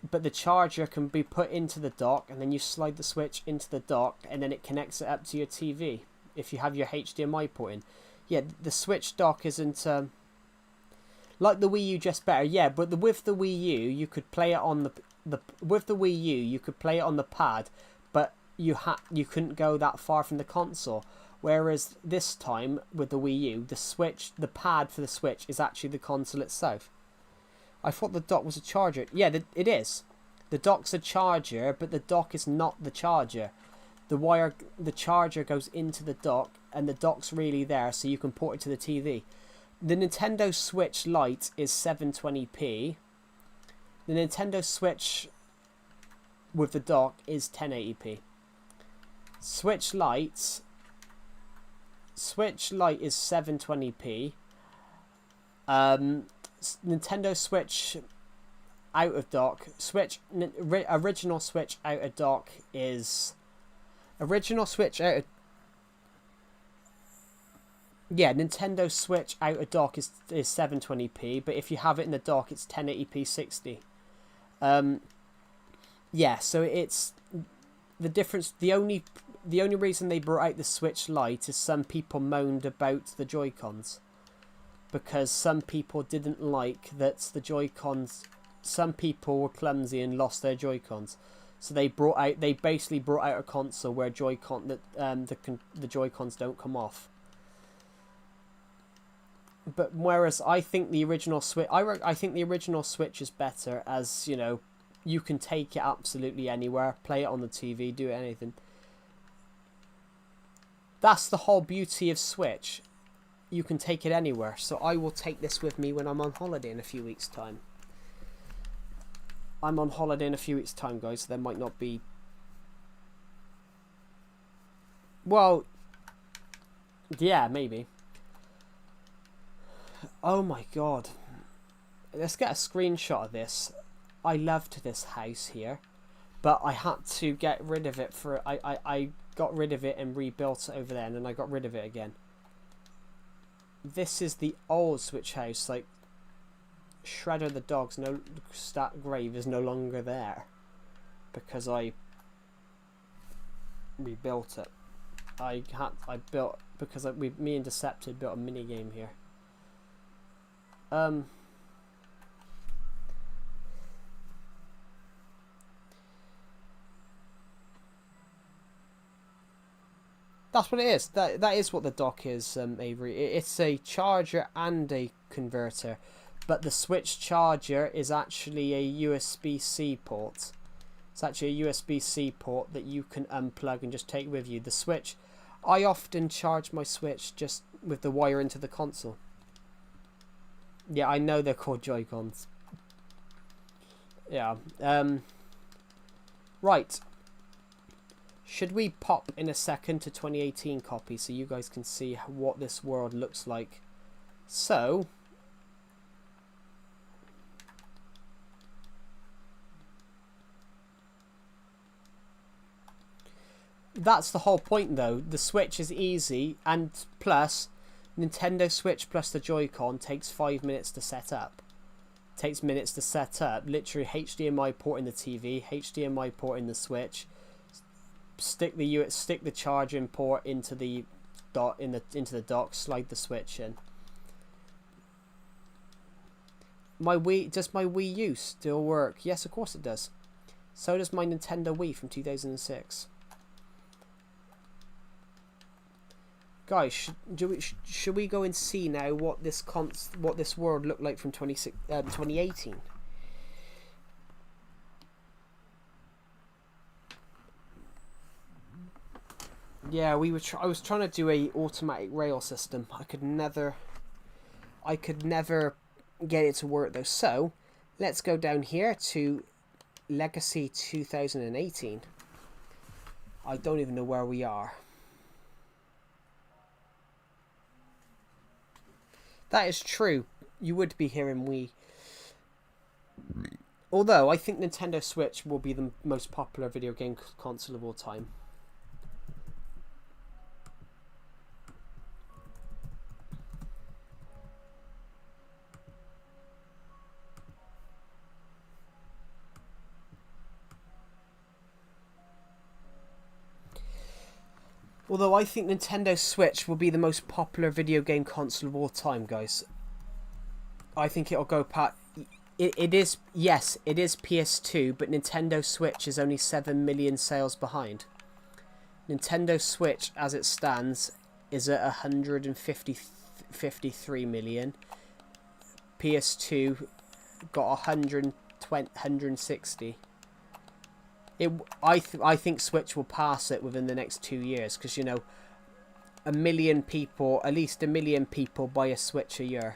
but the charger can be put into the dock, and then you slide the Switch into the dock, and then it connects it up to your TV if you have your HDMI port in. Yeah, the Switch dock isn't like the Wii U, just better. Yeah, but with the Wii U, you could play it on with the Wii U, you could play it on the pad, but you couldn't go that far from the console. Whereas this time with the Wii U, the pad for the Switch is actually the console itself. I thought the dock was a charger. Yeah, it is. The dock's a charger, but the dock is not the charger. The charger goes into the dock, and the dock's really there, so you can port it to the TV. The Nintendo Switch Lite is 720p. The Nintendo Switch with the dock is 1080p. Switch Lite is 720p. Nintendo Switch out of dock. Original Switch out of dock is... Original Switch out of... Yeah, Nintendo Switch out of dock is 720p, but if you have it in the dock, it's 1080p 60. Yeah, so it's the difference. The only reason they brought out the Switch Lite is some people moaned about the Joy-Cons, because some people didn't like that the Joy-Cons. Some people were clumsy and lost their Joy-Cons, so they basically brought out a console where the Joy-Cons don't come off. But whereas I think the original Switch, I think the original Switch is better, as you know, you can take it absolutely anywhere, play it on the TV, do anything. That's the whole beauty of Switch. You can take it anywhere. So I will take this with me when I'm on holiday in a few weeks' time. I'm on holiday in a few weeks' time, guys, so there might not be... Well, yeah, maybe. Oh my god. Let's get a screenshot of this. I loved this house here, but I had to get rid of it for... I got rid of it and rebuilt it over there, and then I got rid of it again. This is the old Switch house, like... Shredder the dog's grave is no longer there, because I rebuilt it. Me and Decepted built a mini game here. That's what it is. That is what the dock is, Avery. It's a charger and a converter. but the Switch charger is actually a USB-C port. It's actually a USB-C port that you can unplug and just take with you. The Switch, I often charge my Switch just with the wire into the console. Yeah, I know they're called Joy-Cons. Yeah. Right. Should we pop in a second to 2018 copy so you guys can see what this world looks like? So, that's the whole point though. The Switch is easy, and plus Nintendo Switch plus the Joy-Con takes 5 minutes to set up. Takes minutes to set up. Literally HDMI port in the TV, HDMI port in the Switch. Stick the charging port into the dock, slide the Switch in. Does my Wii U still work? Yes, of course it does. So does my Nintendo Wii from 2006. Guys, should we go and see now what this world looked like from 2018? Yeah, I was trying to do a automatic rail system. I could never get it to work though. So let's go down here to Legacy 2018. I don't even know where we are. That is true. You would be hearing Wii. Although I think Nintendo Switch will be the most popular video game console of all time. Although I think Nintendo Switch will be the most popular video game console of all time, guys. I think it'll go past... It is PS2, but Nintendo Switch is only 7 million sales behind. Nintendo Switch, as it stands, is at 153 million. PS2 got 160. I think Switch will pass it within the next 2 years, because you know, at least a million people buy a Switch a year.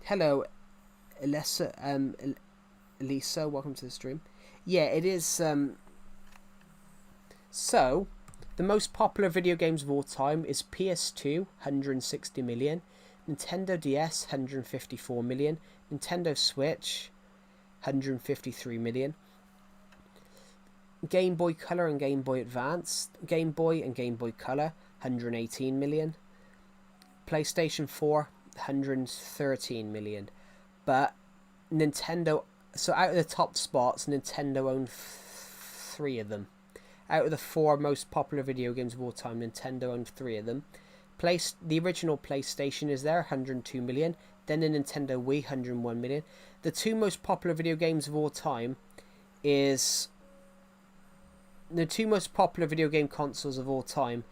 Hello, Elisa, welcome to the stream. Yeah, it is. So, the most popular video games of all time is PS2, 160 million. Nintendo DS, 154 million. Nintendo Switch, 153 million. Game Boy Color and Game Boy Advance, Game Boy and Game Boy Color, 118 million. PlayStation 4, 113 million. But Nintendo... So out of the top spots, Nintendo owned 3 of them. Out of the 4 most popular video games of all time, Nintendo owned 3 of them. The original PlayStation is there, 102 million. Then the Nintendo Wii, 101 million. The 2 most popular video games of all time is... The 2 most popular video game consoles of all time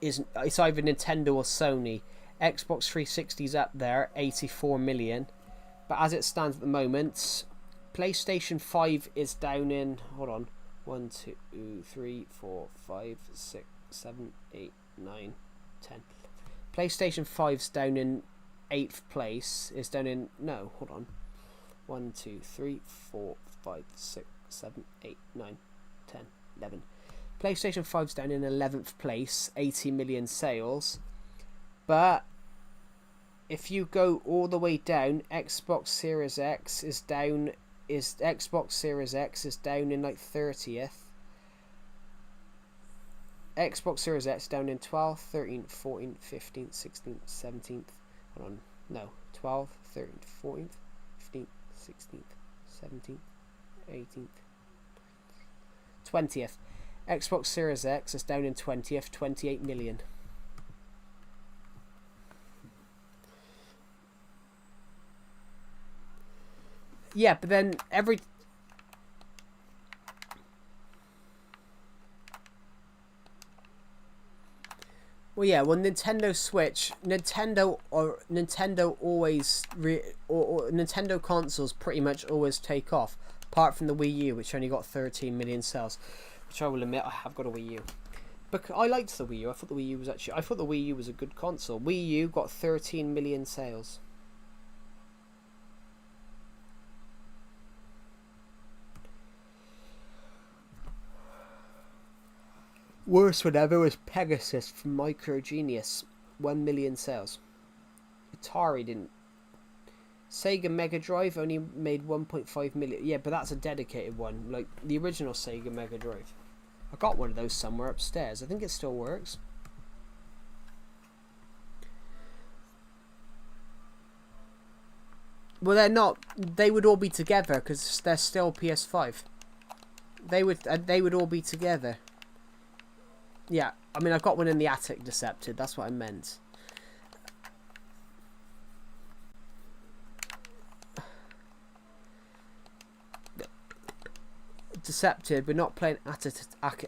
is... It's either Nintendo or Sony. Xbox 360's up there, 84 million. But as it stands at the moment, PlayStation 5 is down in... Hold on. 1, 2, 3, 4, 5, 6, 7, 8, 9... 10. PlayStation 5's down in 8th place. It's down in... No, hold on. 1, 2, 3, 4, 5, 6, 7, 8, 9, 10, 11. PlayStation 5's down in 11th place. 80 million sales. But if you go all the way down, Xbox Series X is down... Xbox Series X is down in like 30th. Xbox Series X down in 12th, 13th, 14th, 15th, 16th, 17th. Hold on. No. 12th, 13th, 14th, 15th, 16th, 17th, 18th, 20th. Xbox Series X is down in 20th, 28 million. Yeah, but then every... Well, yeah. Well, Nintendo Switch, Nintendo always or Nintendo consoles pretty much always take off, apart from the Wii U, which only got 13 million sales. Which I will admit, I have got a Wii U. But I liked the Wii U. I thought the Wii U was a good console. Wii U got 13 million sales. Worst one ever was Pegasus from Microgenius. 1 million sales. Atari didn't. Sega Mega Drive only made 1.5 million. Yeah, but that's a dedicated one. Like the original Sega Mega Drive. I got one of those somewhere upstairs. I think it still works. Well, they're not. They would all be together because they're still PS5. They would all be together. Yeah, I mean, I've got one in the attic, Decepted. That's what I meant. Decepted. We're not playing attic.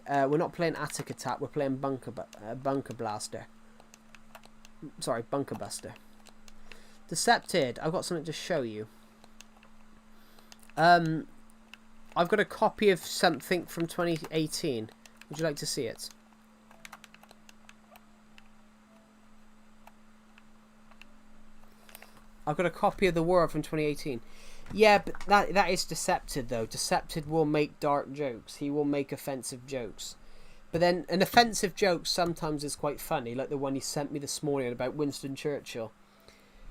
We're not playing attic attack. We're playing bunker blaster. Sorry, bunker buster. Decepted. I've got something to show you. I've got a copy of something from 2018. Would you like to see it? I've got a copy of The World from 2018. Yeah, but that is Decepted, though. Decepted will make dark jokes. He will make offensive jokes. But then an offensive joke sometimes is quite funny, like the one he sent me this morning about Winston Churchill.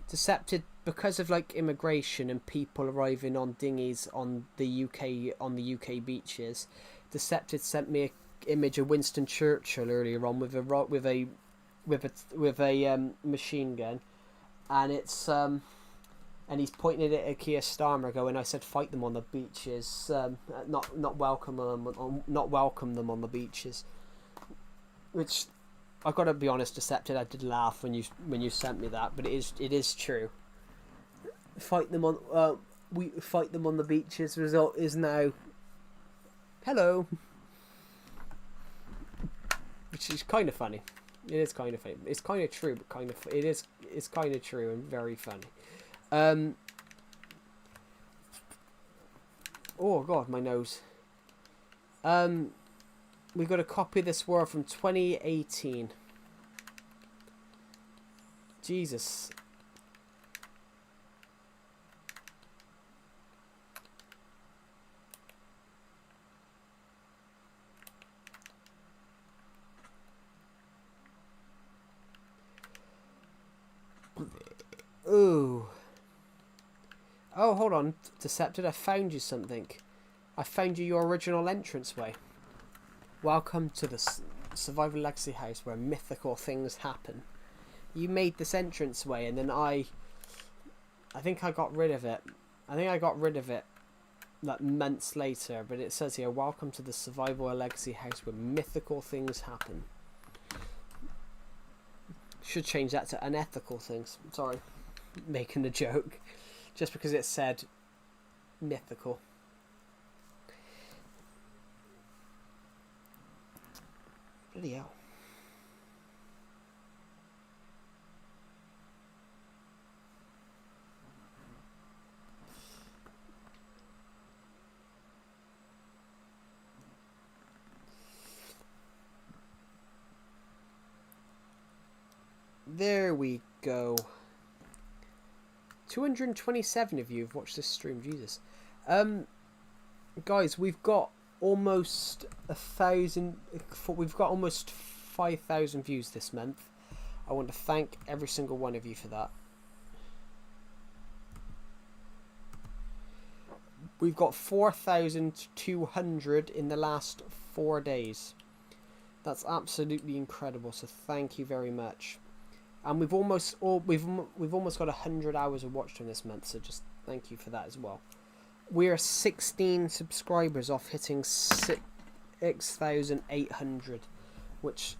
Decepted, because of like immigration and people arriving on dinghies on the UK beaches. Decepted sent me an image of Winston Churchill earlier on with a machine gun. And it's and he's pointing it at Keir Starmer, going, "I said fight them on the beaches, not welcome them on the beaches." Which I gotta be honest, Decepted, I did laugh when you sent me that, but it is true. Fight them on the beaches. Result is now hello, which is kind of funny. It is kind of funny. It's kind of true, but it's kind of true and very funny. Oh god, my nose. We got a copy of This World from 2018. Jesus. Ooh. Oh, hold on, Decepted. I found you something. I found you your original entranceway. Welcome to the Survival Legacy House where mythical things happen. You made this entranceway, and then I think I got rid of it. Like months later, but it says here, "Welcome to the Survival Legacy House where mythical things happen." Should change that to unethical things. Sorry, making a joke, just because it said mythical. Bloody hell. There we go. 227 of you have watched this stream. Jesus. Guys, we've got almost 1,000. We've got almost 5,000 views this month. I want to thank every single one of you for that. We've got 4,200 in the last 4 days. That's absolutely incredible. So thank you very much. And we've almost got 100 hours of watch time this month. So just thank you for that as well. We're 16 subscribers off hitting 6,800, which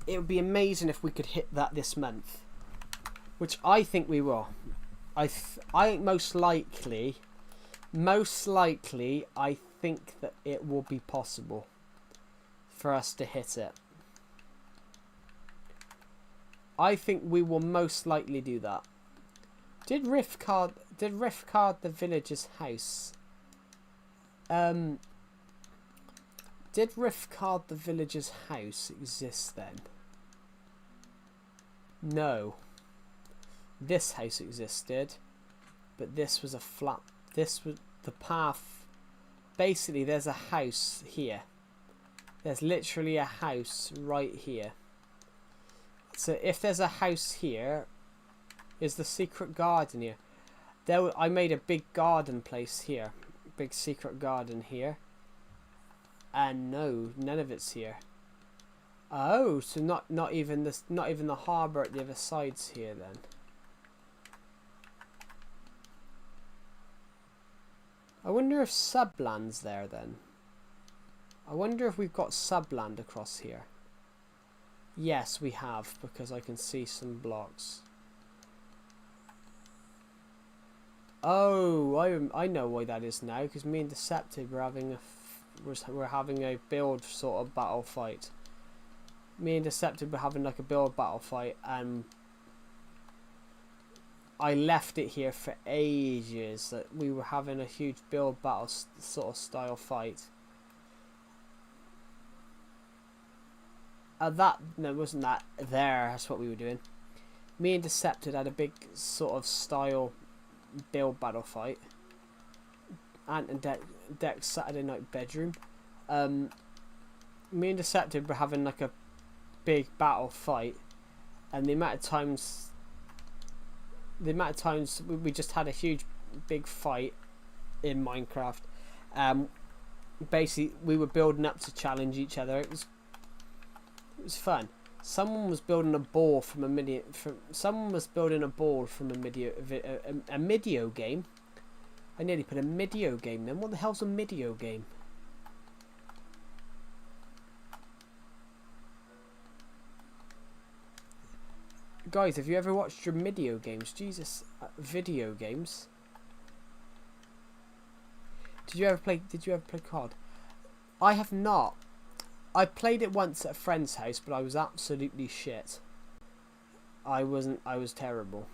it would be amazing if we could hit that this month, which I think we will. I most likely, I think that it will be possible for us to hit it. I think we will most likely do that. Did Riff card the villager's house? Did Riff card the villager's house exist then? No. This house existed, but this was a flat. This was the path. Basically, there's a house here. There's literally a house right here. So if there's a house here, is the secret garden here? I made a big garden place here, big secret garden here, and no, none of it's here. Oh, so not even the harbour at the other side's here then. I wonder if subland's there then. I wonder if we've got subland across here. Yes, we have, because I can see some blocks. Oh, I know why that is now, because me and Deceptive were having a build sort of battle fight. Me and Deceptive were having like a build battle fight, and I left it here for ages. That we were having a huge build battle sort of style fight. No, it wasn't that there. That's what we were doing. Me and Decepted had a big sort of style build battle fight. Ant and Deck's Saturday night bedroom. Me and Decepted were having like a big battle fight, and the amount of times we just had a huge big fight in Minecraft. Basically, we were building up to challenge each other. It was fun. Someone was building a ball from a video. Someone was building a ball from a video game. I nearly put a video game then. What the hell's a video game? Guys, have you ever watched your video games? Jesus, video games. Did you ever play COD? I have not. I played it once at a friend's house, but I was absolutely shit. I was terrible.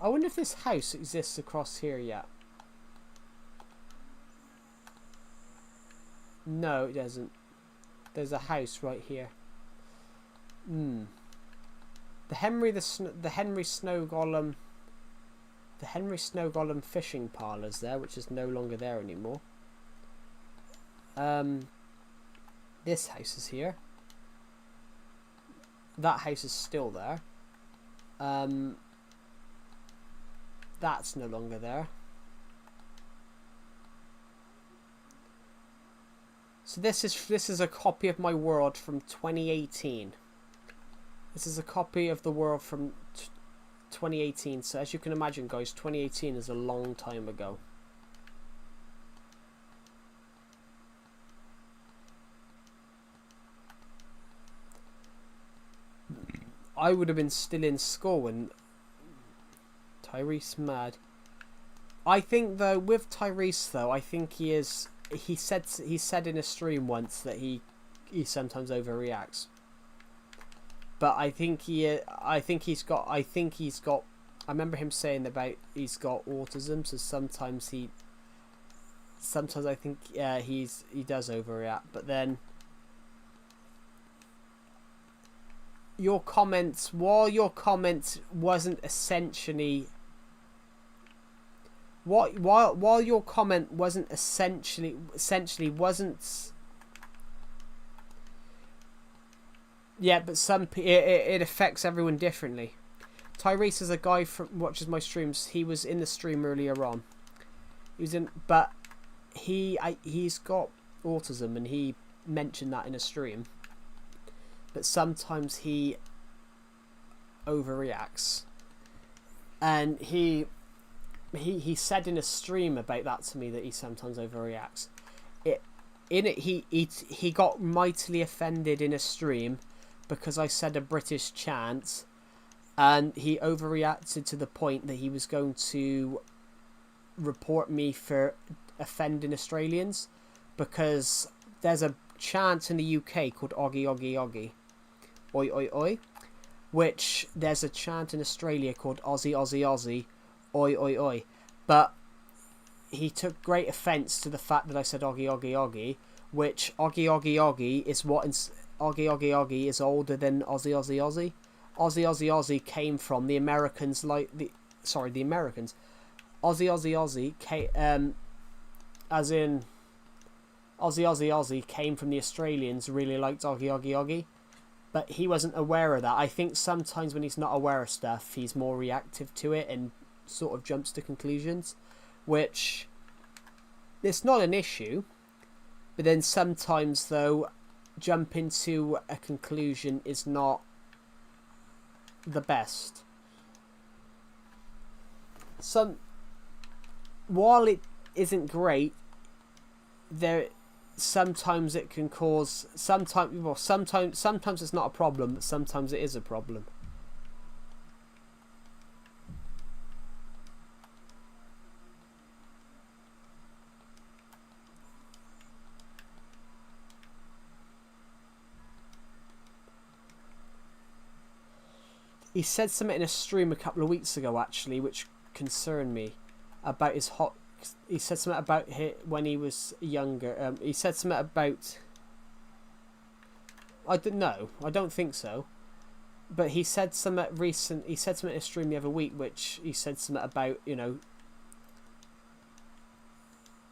I wonder if this house exists across here yet. No, it doesn't. There's a house right here. The Henry Snow Golem fishing parlour's there, which is no longer there anymore. This house is here. That house is still there. That's no longer there. So this is a copy of my world from 2018. This is a copy of the world from 2018. So as you can imagine, guys, 2018 is a long time ago. I would have been still in school when Tyrese mad. I think though with Tyrese though, I think he said in a stream once that he sometimes overreacts. But I think he's got I remember him saying about he's got autism, so sometimes I think he does overreact. But then your comments wasn't essentially while your comment wasn't essentially wasn't. Yeah, but it affects everyone differently. Tyrese is a guy from watches my streams. He was in the stream earlier on. He's got autism, and he mentioned that in a stream. But sometimes he overreacts, and he said in a stream about that to me that he sometimes overreacts. He got mightily offended in a stream because I said a British chant, and he overreacted to the point that he was going to report me for offending Australians, because there's a chant in the UK called Oggy Oggy Oggy, oi oi oi, which there's a chant in Australia called Aussie, Aussie, Aussie, oi, oi, oi. But he took great offence to the fact that I said Oggy, Oggy, Oggy, which Oggy, Oggy, Oggy is what Oggy, Oggy, Oggy is older than Aussie, Aussie, Aussie. Aussie, Aussie, Aussie came from the Americans, the Americans. Aussie, Aussie, Aussie, as in Aussie, Aussie, Aussie came from the Australians, really liked Oggy, Oggy, Oggy. But he wasn't aware of that. I think sometimes when he's not aware of stuff, he's more reactive to it and sort of jumps to conclusions, which it's not an issue. But then sometimes, though, jumping to a conclusion is not the best. While it isn't great, sometimes it can cause sometimes it's not a problem, but sometimes it is a problem. He said something in a stream a couple of weeks ago, actually, which concerned me about his hot. He said something about when he was younger. He said something about. I don't know. I don't think so. But he said something recent. He said something in a stream the other week, which he said something about,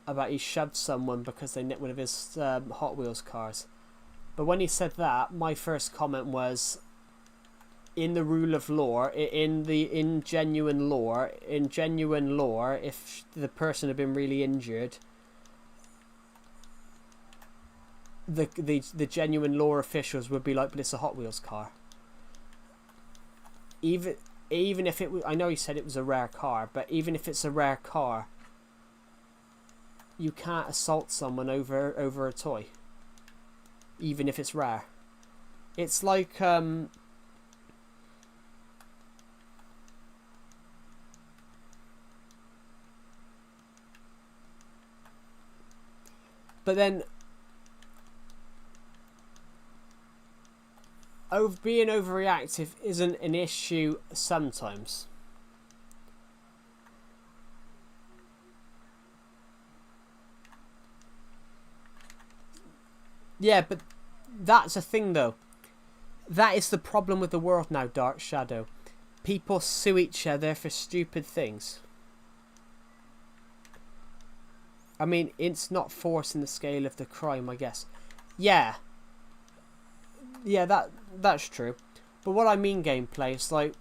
about he shoved someone because they nicked one of his Hot Wheels cars. But when he said that, my first comment was, in the rule of law, in genuine law, if the person had been really injured, the genuine law officials would be like, but it's a Hot Wheels car. Even if it was, I know he said it was a rare car, but even if it's a rare car, you can't assault someone over a toy, even if it's rare. It's like but then being overreactive isn't an issue sometimes. Yeah, but that's a thing though. That is the problem with the world now, Dark Shadow. People sue each other for stupid things. I mean, it's not forcing the scale of the crime, I guess. Yeah, that's true. But what I mean, gameplay, is like,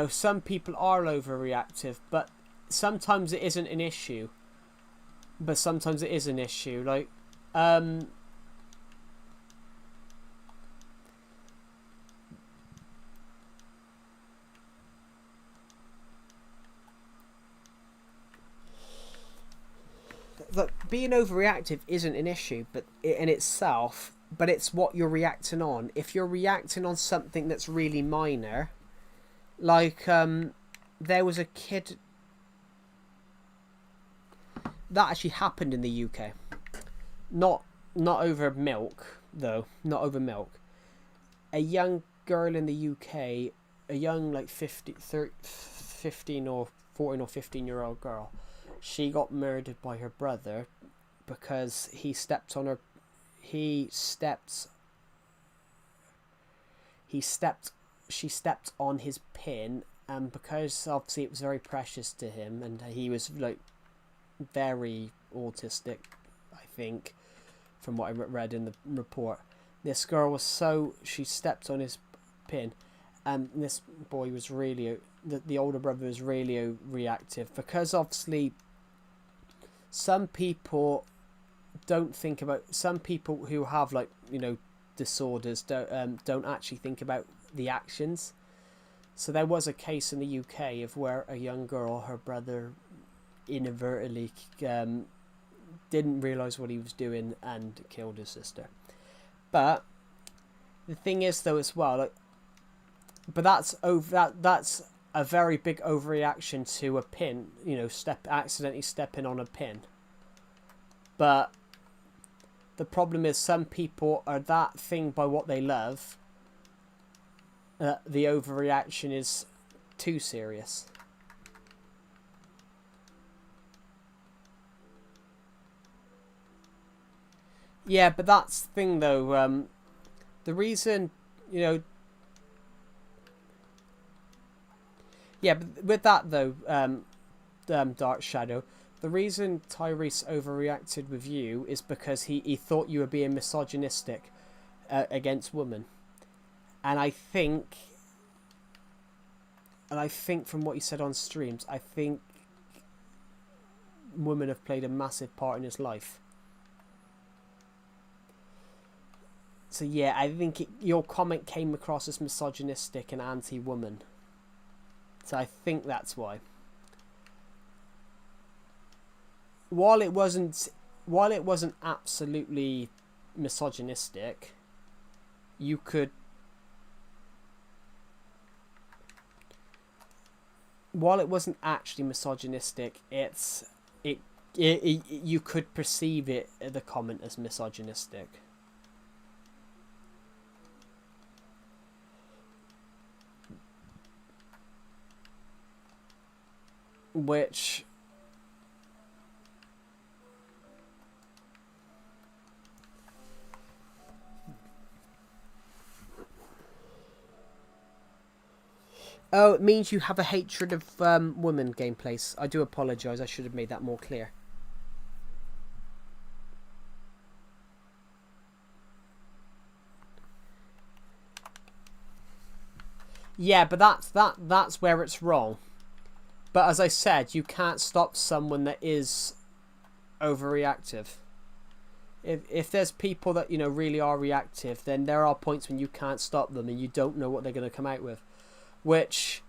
some people are overreactive, but sometimes it isn't an issue. But sometimes it is an issue. Like, being overreactive isn't an issue, but in itself, but it's what you're reacting on. If you're reacting on something that's really minor, like there was a kid that actually happened in the UK, not over milk though, not over milk. A young girl in the UK, a young like 15 or 14 or 15-year-old girl. She got murdered by her brother because she stepped on his pin, and because obviously it was very precious to him, and he was like very autistic, I think, from what I read in the report. This girl was she stepped on his pin, and this boy was really, the older brother was really reactive, because obviously some people don't think about, some people who have like disorders don't actually think about the actions. So there was a case in the UK of where a young girl, her brother inadvertently didn't realise what he was doing and killed his sister. But the thing is though as well, like, but that's a very big overreaction to a pin, accidentally stepping on a pin. But The problem is some people are that thing by what they love. The overreaction is too serious. Yeah, but that's the thing though. The reason, you know. Yeah, but with that though, Dark Shadow, the reason Tyrese overreacted with you is because he thought you were being misogynistic against women. And I think from what he said on streams, I think women have played a massive part in his life. So yeah, I think your comment came across as misogynistic and anti-woman. So I think that's why. While it wasn't absolutely misogynistic, you could. While it wasn't actually misogynistic, you could perceive it, the comment, as misogynistic. Which oh, it means you have a hatred of women gameplays. I do apologise, I should have made that more clear. Yeah, but that's where it's wrong. But as I said, you can't stop someone that is overreactive. If there's people that, you know, really are reactive, then there are points when you can't stop them and you don't know what they're going to come out with. Which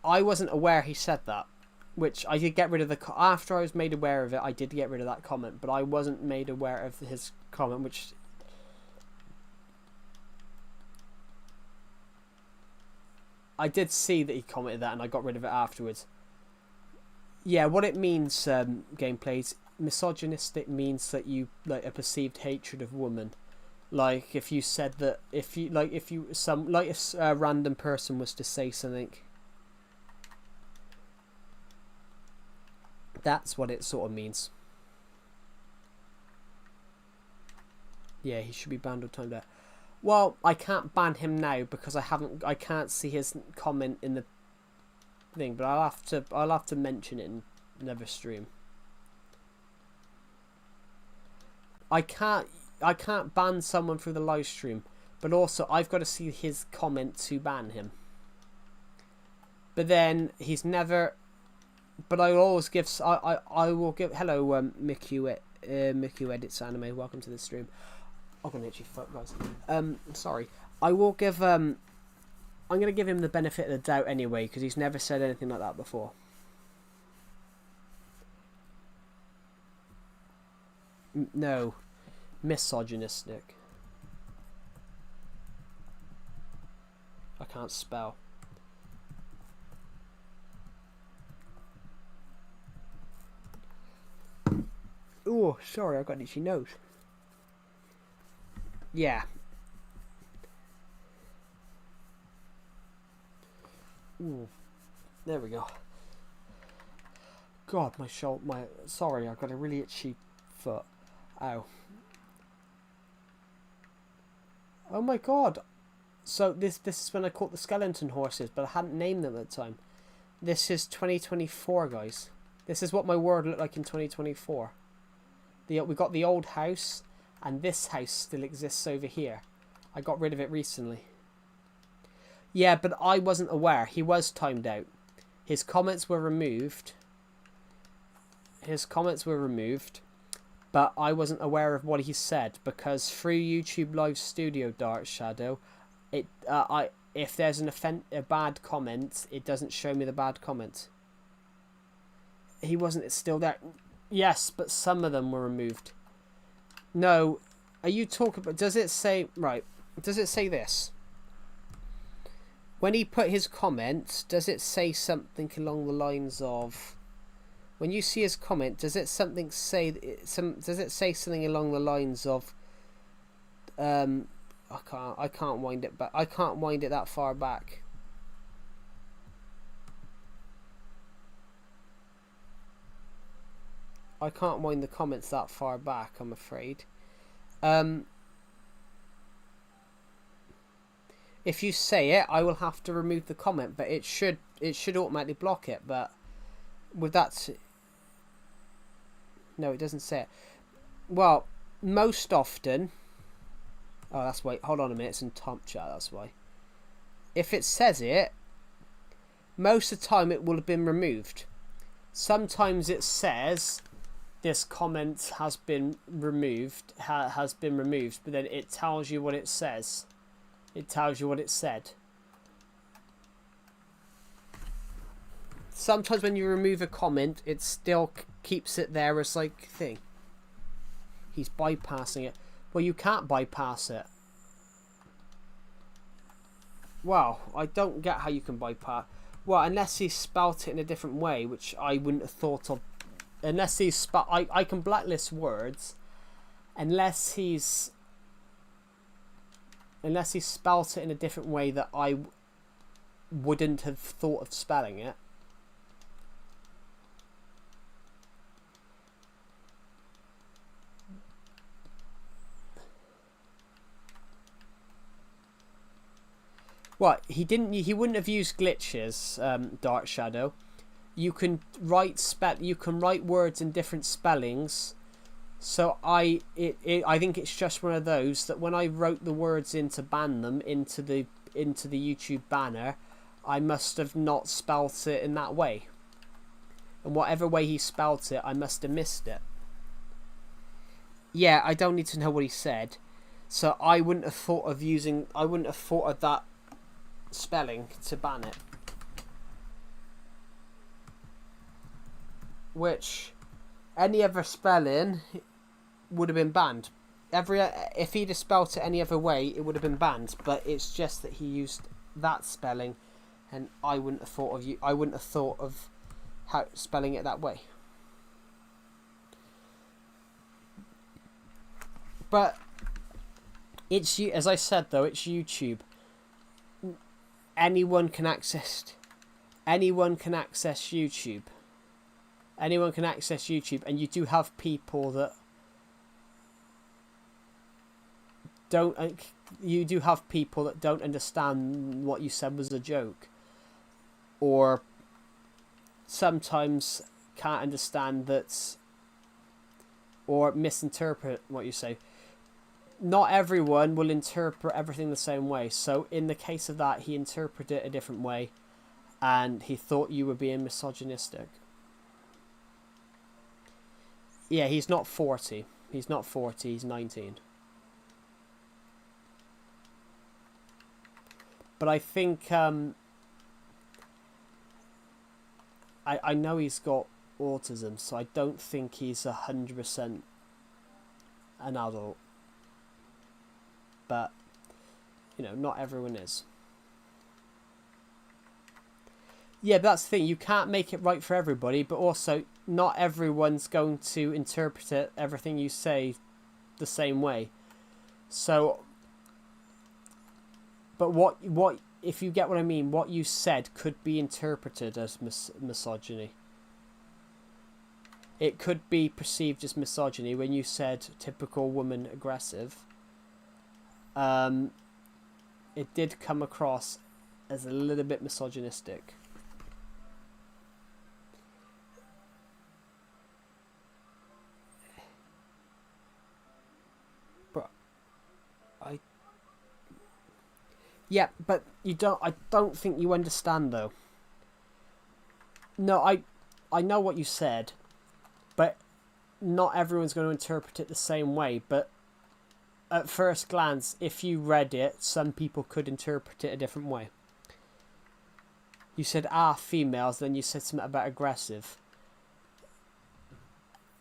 I wasn't aware he said that. Which I did get rid of after I was made aware of it, I did get rid of that comment, but I wasn't made aware of his comment, which I did see that he commented that, and I got rid of it afterwards. Yeah, what it means, gameplays, misogynistic means that you like a perceived hatred of women. Like if you said that, if a random person was to say something, that's what it sort of means. Yeah, he should be banned or timed out. Well, I can't ban him now because I can't see his comment in the thing, but I'll have to mention it in another stream. I can't ban someone through the live stream, but also I've got to see his comment to ban him. But then he's never. But I always give. I will give. Hello, Miku Edits Anime. Welcome to the stream. I'm gonna hit you, fuck guys. Sorry. I will give. I'm gonna give him the benefit of the doubt anyway because he's never said anything like that before. No, misogynistic. I can't spell. Oh, sorry, I've got an itchy nose. Yeah. Ooh. There we go. God, my shoulder, sorry, I've got a really itchy foot. Ow. Oh my god. So this is when I caught the skeleton horses, but I hadn't named them at the time. This is 2024, guys. This is what my world looked like in 2024. We got the old house, and this house still exists over here. I got rid of it recently. Yeah, but I wasn't aware. He was timed out. His comments were removed. But I wasn't aware of what he said because through YouTube Live Studio, Dark Shadow, if there's a bad comment, it doesn't show me the bad comment. He wasn't still there. Yes, but some of them were removed. No, are you talking about? Does it say right? Does it say this? When he put his comment, does it say something along the lines of? When you see his comment, does it does it say something along the lines of I can't wind it back. I can't wind it that far back. I can't wind the comments that far back, I'm afraid. If you say it, I will have to remove the comment, but it should automatically block it. But with that, no, it doesn't say it. Well, most often. Oh, that's why. Hold on a minute. It's in top chat. That's why. If it says it, most of the time it will have been removed. Sometimes it says this comment has been removed. Has been removed, but then it tells you what it says. It tells you what it said. Sometimes when you remove a comment, it still keeps it there as like thing. He's bypassing it. Well, you can't bypass it. Well, I don't get how you can bypass. Well, unless he spelt it in a different way, which I wouldn't have thought of. Unless he's I can blacklist words. Unless he's spelt it in a different way that I wouldn't have thought of spelling it. What he wouldn't have used glitches, Dark Shadow. You can write words in different spellings. So I think it's just one of those that when I wrote the words in to ban them into the YouTube banner, I must have not spelt it in that way. And whatever way he spelt it, I must have missed it. Yeah, I don't need to know what he said. So I wouldn't have thought of that spelling to ban it. Which any other spelling would have been banned. If he'd have spelt it any other way, it would have been banned. But it's just that he used that spelling, and I wouldn't have thought of how spelling it that way. But it's, as I said though, it's YouTube. Anyone can access YouTube. Anyone can access YouTube, and you do have people that don't understand what you said was a joke, or sometimes can't understand that, or misinterpret what you say. Not everyone will interpret everything the same way. So in the case of that, he interpreted it a different way, and he thought you were being misogynistic. Yeah, he's not 40. He's not 40, he's 19. But I think, I know he's got autism, so I don't think he's 100% an adult. But, you know, not everyone is. Yeah, but that's the thing. You can't make it right for everybody, but also not everyone's going to interpret everything you say the same way. So, but what if you get what I mean, what you said could be interpreted as misogyny. It could be perceived as misogyny when you said typical woman aggressive. It did come across as a little bit misogynistic. Yeah, but you don't. I don't think you understand though. No, I know what you said, but not everyone's going to interpret it the same way. But at first glance, if you read it, some people could interpret it a different way. You said females, then you said something about aggressive,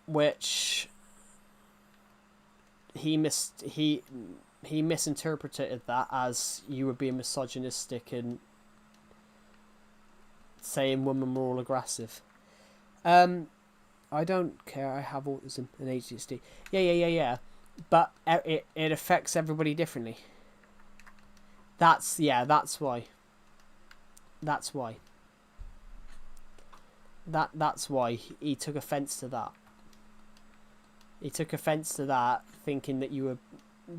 which he misinterpreted that as you were being misogynistic and saying women were all aggressive. I don't care. I have autism and ADHD. Yeah. But it affects everybody differently. That's why. That's why. That's why he took offence to that. He took offence to that, thinking that you were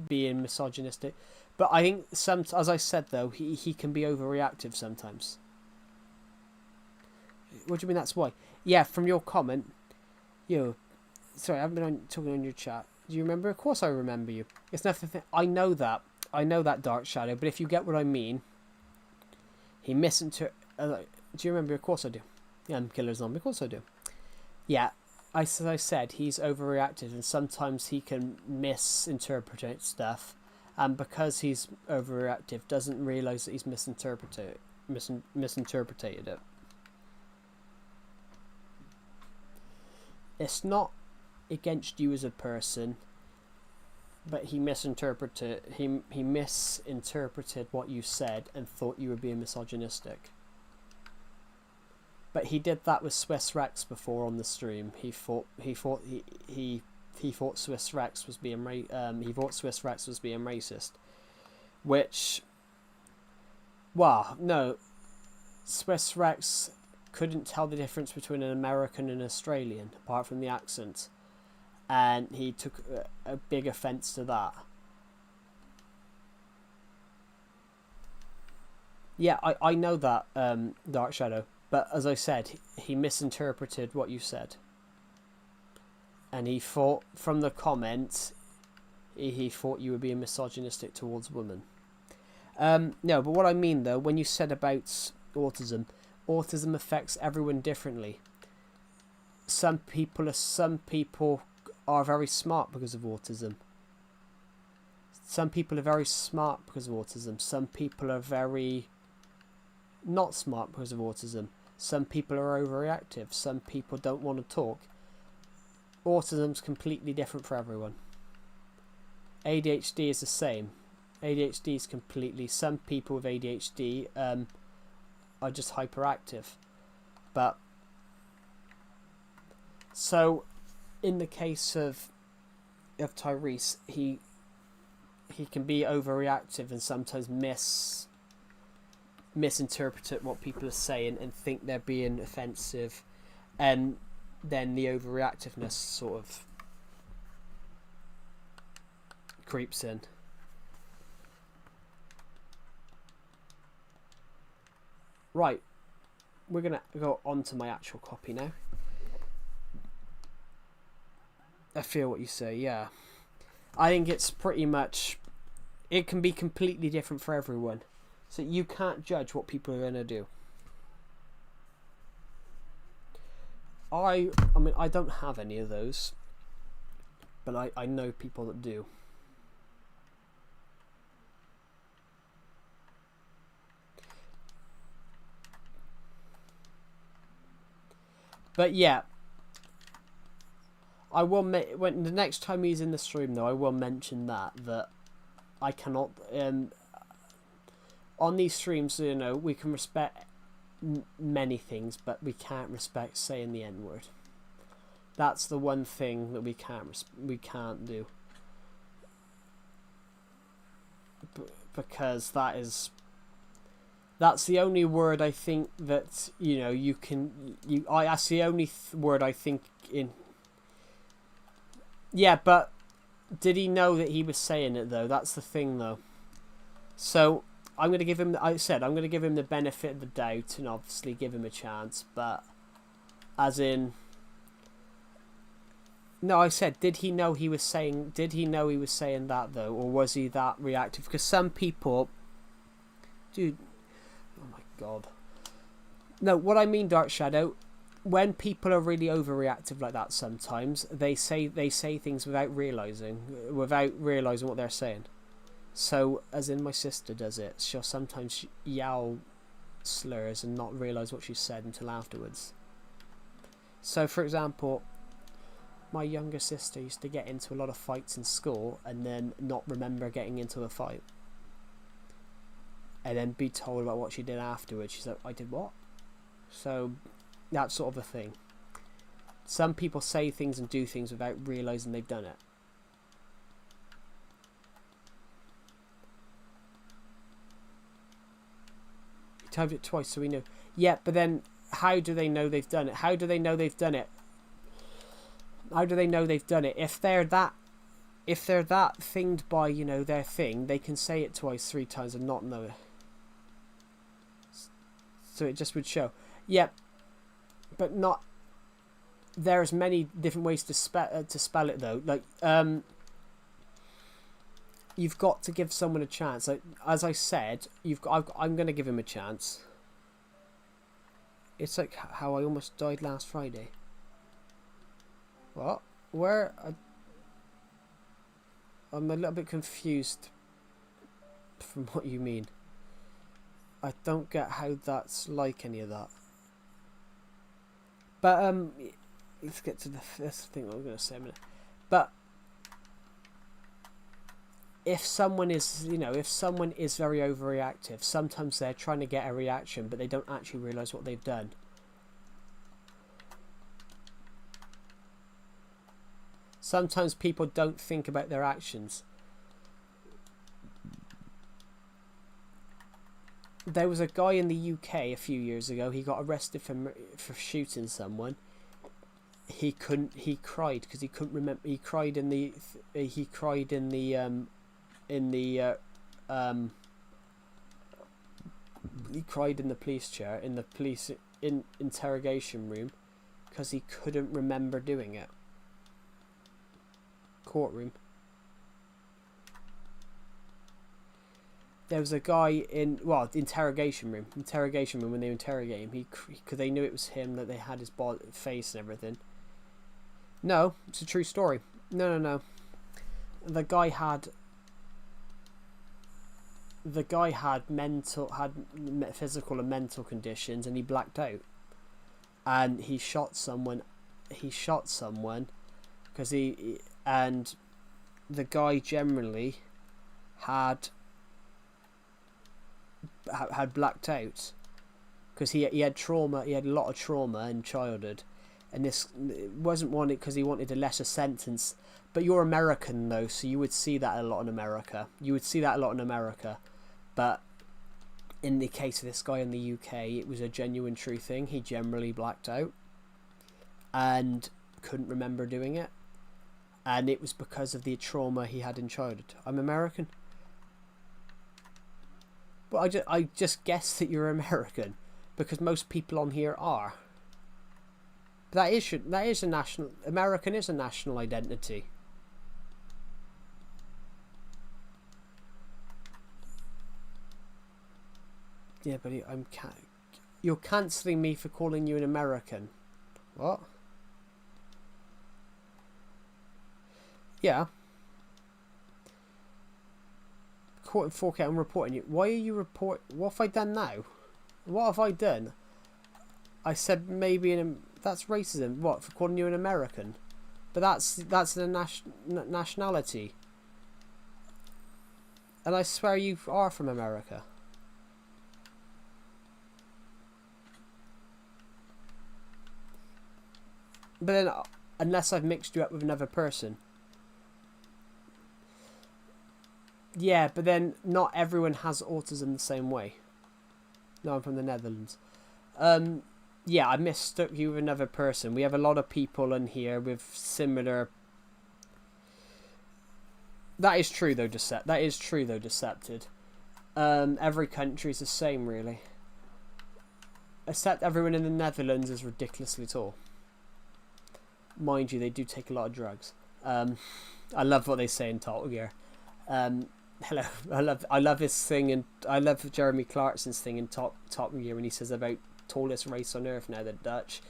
being misogynistic. But I think as I said though, he can be overreactive sometimes. What do you mean that's why? Yeah, from your comment, sorry, I haven't been talking on your chat. Do you remember? Of course I remember you. It's nothing. I know that, Dark Shadow. But if you get what I mean, he misinterpreted. Do you remember? Of course I do. Yeah, I'm Killer Zombie. Of course I do. Yeah, as I said, he's overreactive, and sometimes he can misinterpret stuff, and because he's overreactive, doesn't realise that he's misinterpreted it. It's not against you as a person, but he misinterpreted what you said and thought you were being misogynistic. But he did that with Swiss Rex before on the stream. He thought Swiss Rex was being racist, which, wow, no, Swiss Rex couldn't tell the difference between an American and an Australian apart from the accent, and he took a big offence to that. Yeah, I know that, Dark Shadow. But as I said, he misinterpreted what you said. And he thought, from the comments, he thought you were being misogynistic towards women. No, but what I mean though, when you said about autism affects everyone differently. Some people are very smart because of autism. Some people are very smart because of autism. Some people are very not smart because of autism. Some people are overreactive. Some people don't want to talk. Autism's completely different for everyone. ADHD is the same. ADHD is completely... Some people with ADHD are just hyperactive. But... So, in the case of Tyrese, he can be overreactive and sometimes misinterpret what people are saying and think they're being offensive, and then the overreactiveness sort of creeps in. Right, we're gonna go on to my actual copy now. I feel what you say, yeah. I think it's pretty much, it can be completely different for everyone. So you can't judge what people are going to do. I mean, I don't have any of those. But I know people that do. But yeah. I will when the next time he's in the stream though, I will mention that I cannot... on these streams, we can respect many things, but we can't respect saying the N-word. That's the one thing that we can't do. Because that's the only word I think that that's the only word I think in. Yeah, but did he know that he was saying it though? That's the thing though. So I'm going to give him, I'm going to give him the benefit of the doubt and obviously give him a chance, but as in, no, I said, did he know he was saying that though, or was he that reactive? Because some people, dude, oh my god. No, what I mean, Dark Shadow, when people are really overreactive like that, sometimes they say things without realizing what they're saying. So, as in my sister does it, she'll sometimes yell slurs and not realise what she said until afterwards. So, for example, my younger sister used to get into a lot of fights in school and then not remember getting into a fight. And then be told about what she did afterwards. She's like, I did what? So, that sort of a thing. Some people say things and do things without realising they've done it. We typed it twice so we knew. Yeah, but then how do they know they've done it? How do they know they've done it? How do they know they've done it? If they're that thinged by, you know, their thing, they can say it twice, 3 times and not know it. So it just would show. Yep. But not... There's many different ways to spell it, though. Like, you've got to give someone a chance. Like, as I said, I'm going to give him a chance. It's like how I almost died last Friday. What? Where? I'm a little bit confused from what you mean. I don't get how that's like any of that. But, let's get to the first thing I'm going to say in a minute. But, if someone is, you know, if someone is very overreactive, sometimes they're trying to get a reaction, but they don't actually realise what they've done. Sometimes people don't think about their actions. There was a guy in the UK a few years ago. He got arrested for shooting someone. He cried because he couldn't remember. He cried in the police chair in the police interrogation room because he couldn't remember doing it. Courtroom. There was a guy in the interrogation room when they interrogate him. Because they knew it was him, that they had his face and everything. No, it's a true story. No. The guy had physical and mental conditions, and he blacked out, and he shot someone because and the guy generally had blacked out because he had trauma. He had a lot of trauma in childhood, and this wasn't wanted because he wanted a lesser sentence. But you're American though, so you would see that a lot in America. But in the case of this guy in the UK, it was a genuine true thing. He generally blacked out and couldn't remember doing it, and it was because of the trauma he had in childhood. I'm American. But I just guessed that you're American because most people on here are. But that is a national... American is a national identity. Yeah, but you're cancelling me for calling you an American. What? Yeah. Caught in 4K, I'm reporting you. Why are you what have I done now? What have I done? I said maybe that's racism. What, for calling you an American? But that's the nationality. And I swear you are from America. But then, unless I've mixed you up with another person. Yeah, but then not everyone has autism the same way. No, I'm from the Netherlands. Yeah, I mistook you with another person. We have a lot of people in here with similar... That is true though, Decepted. Every country is the same, really. Except everyone in the Netherlands is ridiculously tall. Mind you, they do take a lot of drugs. I love what they say in Top Gear. Hello, I love his thing, and I love Jeremy Clarkson's thing in Top Gear when he says about tallest race on earth now, the Dutch.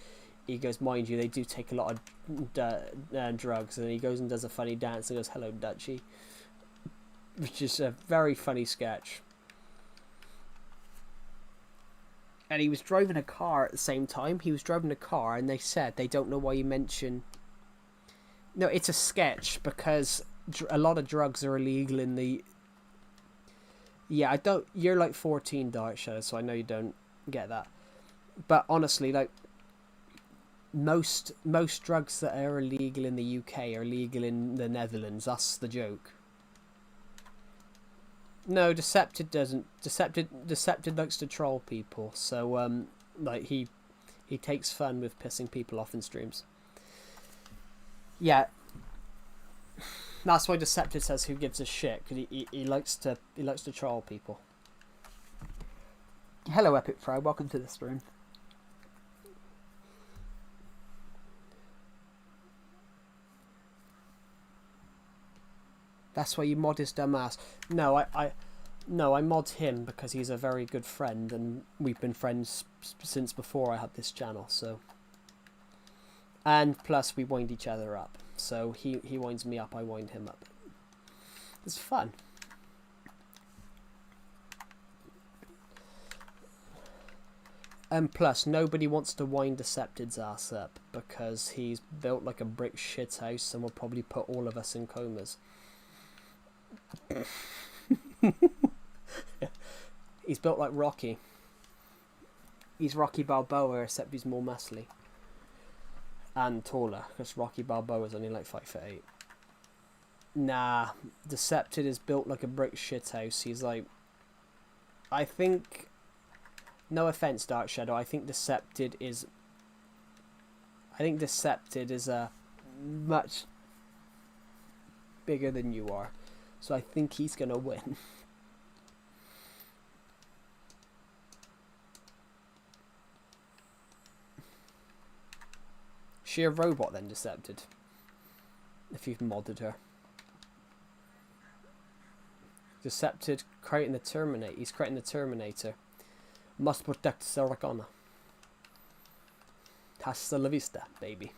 He goes, mind you, they do take a lot of drugs, and he goes and does a funny dance and goes, hello, Dutchy, which is a very funny sketch. And he was driving a car at the same time. He was driving a car, and they said they don't know why you mention... No, it's a sketch because a lot of drugs are illegal in the... Yeah, I don't... You're like 14, Dark Shadow, so I know you don't get that. But honestly, like... most drugs that are illegal in the UK are legal in the Netherlands. That's the joke. No, Decepted doesn't. Decepted likes to troll people. So like he takes fun with pissing people off in streams. Yeah, that's why Decepted says who gives a shit, because he likes to troll people. Hello, Epic Pro. Welcome to the stream. That's why you mod his dumb ass. No, I mod him because he's a very good friend, and we've been friends since before I had this channel. So, and plus we wind each other up. So he winds me up, I wind him up. It's fun. And plus, nobody wants to wind Decepted's ass up because he's built like a brick shithouse and will probably put all of us in comas. He's built like Rocky. He's Rocky Balboa, except he's more muscly and taller, because Rocky Balboa is only like 5'8". Nah, Decepted is built like a brick shithouse. He's like, I think, no offense, Dark Shadow, I think Decepted is a much bigger than you are. So I think he's going to win. She a robot then, Decepted? If you've modded her. Decepted creating the Terminator. He's creating the Terminator. Must protect Sarah Connor. Hasta la vista, baby.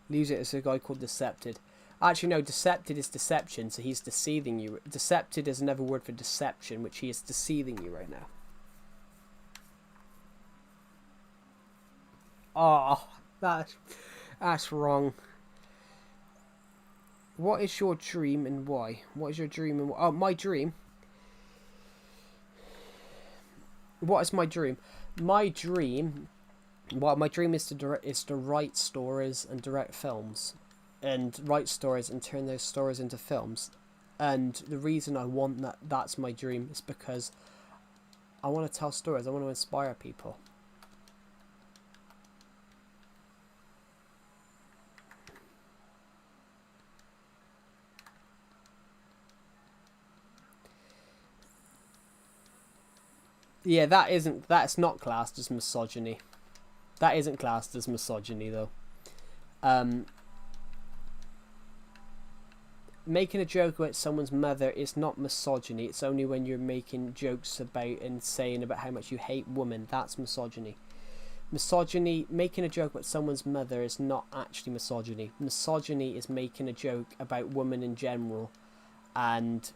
Leaves it as a guy called Decepted. Actually, no, Decepted is deception, so he's deceiving you. Decepted is another word for deception, which he is deceiving you right now. Oh, that's wrong. What is your dream and why? What is your dream and why? Oh, my dream. What is my dream? My dream is to write stories and direct films, and write stories and turn those stories into films. And the reason I want that's my dream is because I want to tell stories. I want to inspire people. Yeah, that's not classed as misogyny. That isn't classed as misogyny, though. Making a joke about someone's mother is not misogyny. It's only when you're making jokes about and saying about how much you hate women. That's misogyny. Misogyny, making a joke about someone's mother is not actually misogyny. Misogyny is making a joke about women in general, and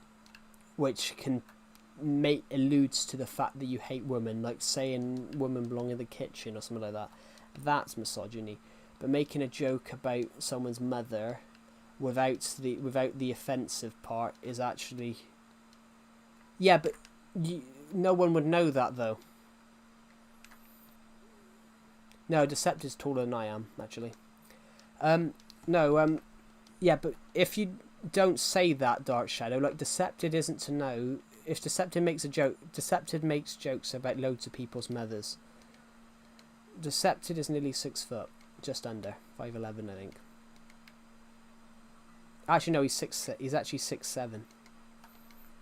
which alludes to the fact that you hate women, like saying women belong in the kitchen or something like that. That's misogyny. But making a joke about someone's mother without the offensive part is actually, yeah, but no one would know that though. No, Deceptive's taller than I am, actually. Yeah, but if you don't say that, Dark Shadow, like Decepted isn't to know. If Decepted makes a joke, Decepted makes jokes about loads of people's mothers. Decepted is nearly 6 foot, just under 5'11", I think. Actually, no, he's actually 6'7".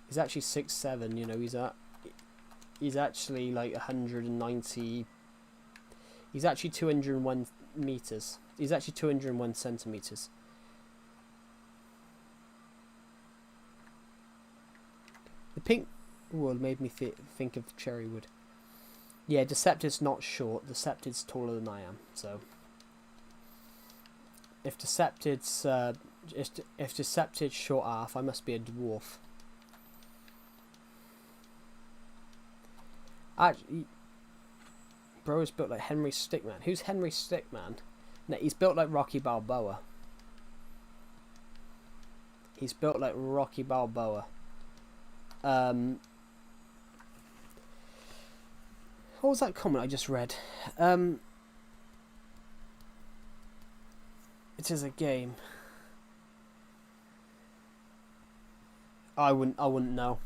He's actually 6'7". You know, he's actually like 190. He's actually 201 meters. He's actually 201 centimeters. The pink wool made me think of Cherrywood. Yeah, Deceptive's not short. Deceptive's taller than I am. So, if Deceptive's short half, I must be a dwarf. Actually, bro is built like Henry Stickman. Who's Henry Stickman? No, he's built like Rocky Balboa. He's built like Rocky Balboa. What was that comment I just read? It is a game. I wouldn't know.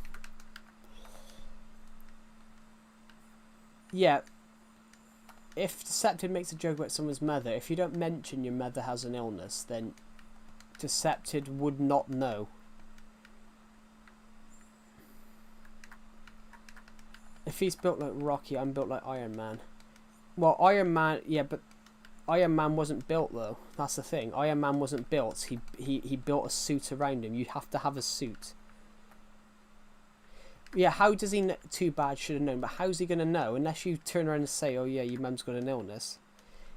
Yeah. If Decepted makes a joke about someone's mother, if you don't mention your mother has an illness, then Decepted would not know. If he's built like Rocky, I'm built like Iron Man. Well, Iron Man, yeah, but Iron Man wasn't built though. That's the thing. Iron Man wasn't built. He built a suit around him. You have to have a suit. Yeah, how does he know? Too bad, should have known. But how's he going to know? Unless you turn around and say, oh yeah, your mum's got an illness.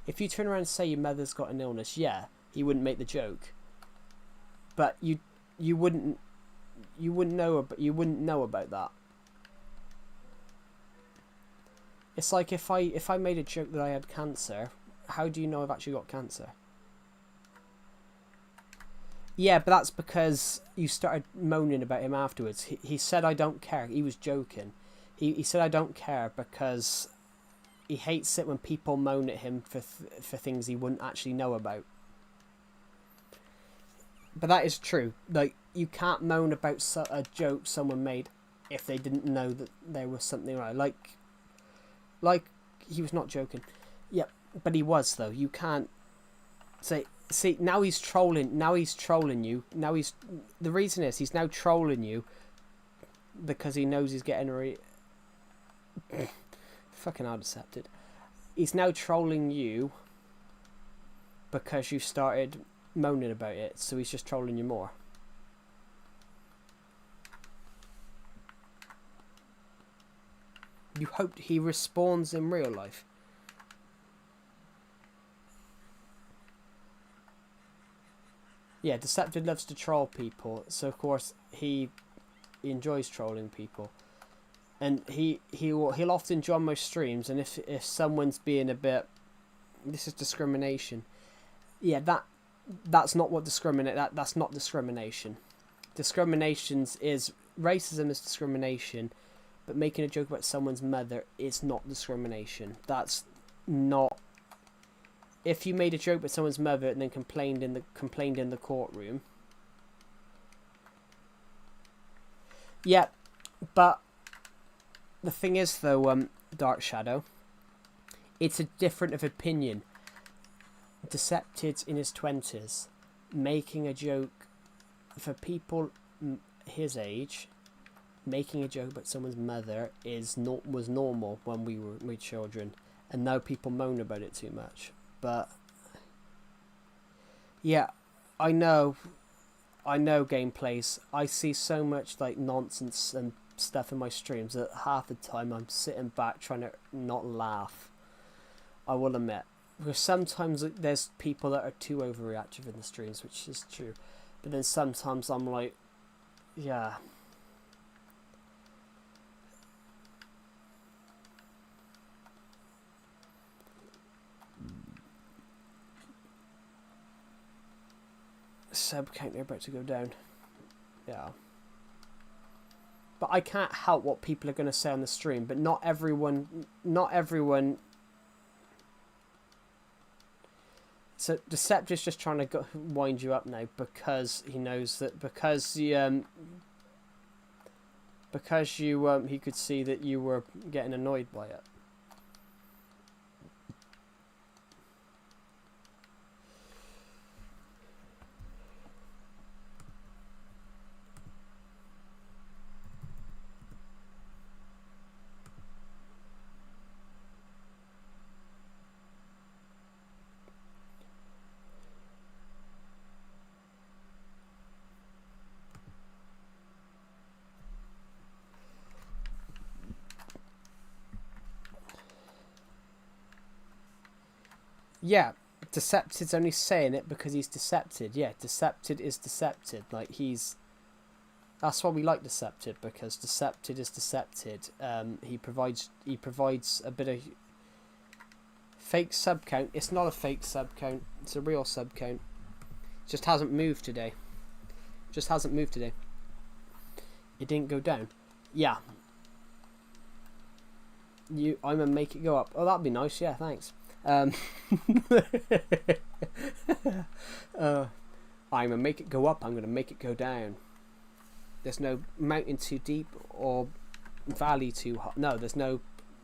If you turn around and say your mother's got an illness, yeah, he wouldn't make the joke. But you wouldn't know about that. It's like if I made a joke that I had cancer, how do you know I've actually got cancer? Yeah, but that's because you started moaning about him afterwards. He said, I don't care. He was joking. He said, I don't care because he hates it when people moan at him for things he wouldn't actually know about. But that is true. Like, you can't moan about a joke someone made if they didn't know that there was something right. Like he was not joking. Yeah, but he was though. You can't say... See, now he's trolling. Now he's trolling you. The reason is he's now trolling you because he knows he's getting fucking hard Decepted. He's now trolling you because you started moaning about it. So he's just trolling you more. You hope he respawns in real life. Yeah, Decepted loves to troll people, so of course he enjoys trolling people, and he'll often join my streams. And if someone's being a bit, this is discrimination. Yeah, that's not what that's not discrimination. Discriminations is racism is discrimination, but making a joke about someone's mother is not discrimination. That's not. If you made a joke about someone's mother and then complained in the courtroom, yeah, but the thing is though, Dark Shadow, it's a different of opinion. Decepted in his 20s, making a joke for people his age, making a joke about someone's mother was normal when we were children, and now people moan about it too much. But yeah, I know gameplays. I see so much like nonsense and stuff in my streams that half the time I'm sitting back trying to not laugh. I will admit, because sometimes there's people that are too overreactive in the streams, which is true. But then sometimes I'm like, yeah. Sub count, they're about to go down. Yeah. But I can't help what people are going to say on the stream. But not everyone. So Deceptive's just trying to wind you up now because he knows that he could see that you were getting annoyed by it. Yeah, Decepted's only saying it because he's Decepted. Yeah, Decepted is Decepted. Like that's why we like Decepted, because Decepted is Decepted. He provides a bit of fake sub count. It's not a fake sub count. It's a real sub count. It just hasn't moved today. It didn't go down. Yeah. I'm gonna make it go up. Oh, that'd be nice. Yeah, thanks. I'm gonna make it go up. I'm gonna make it go down. There's no mountain too deep or valley too high. No, there's no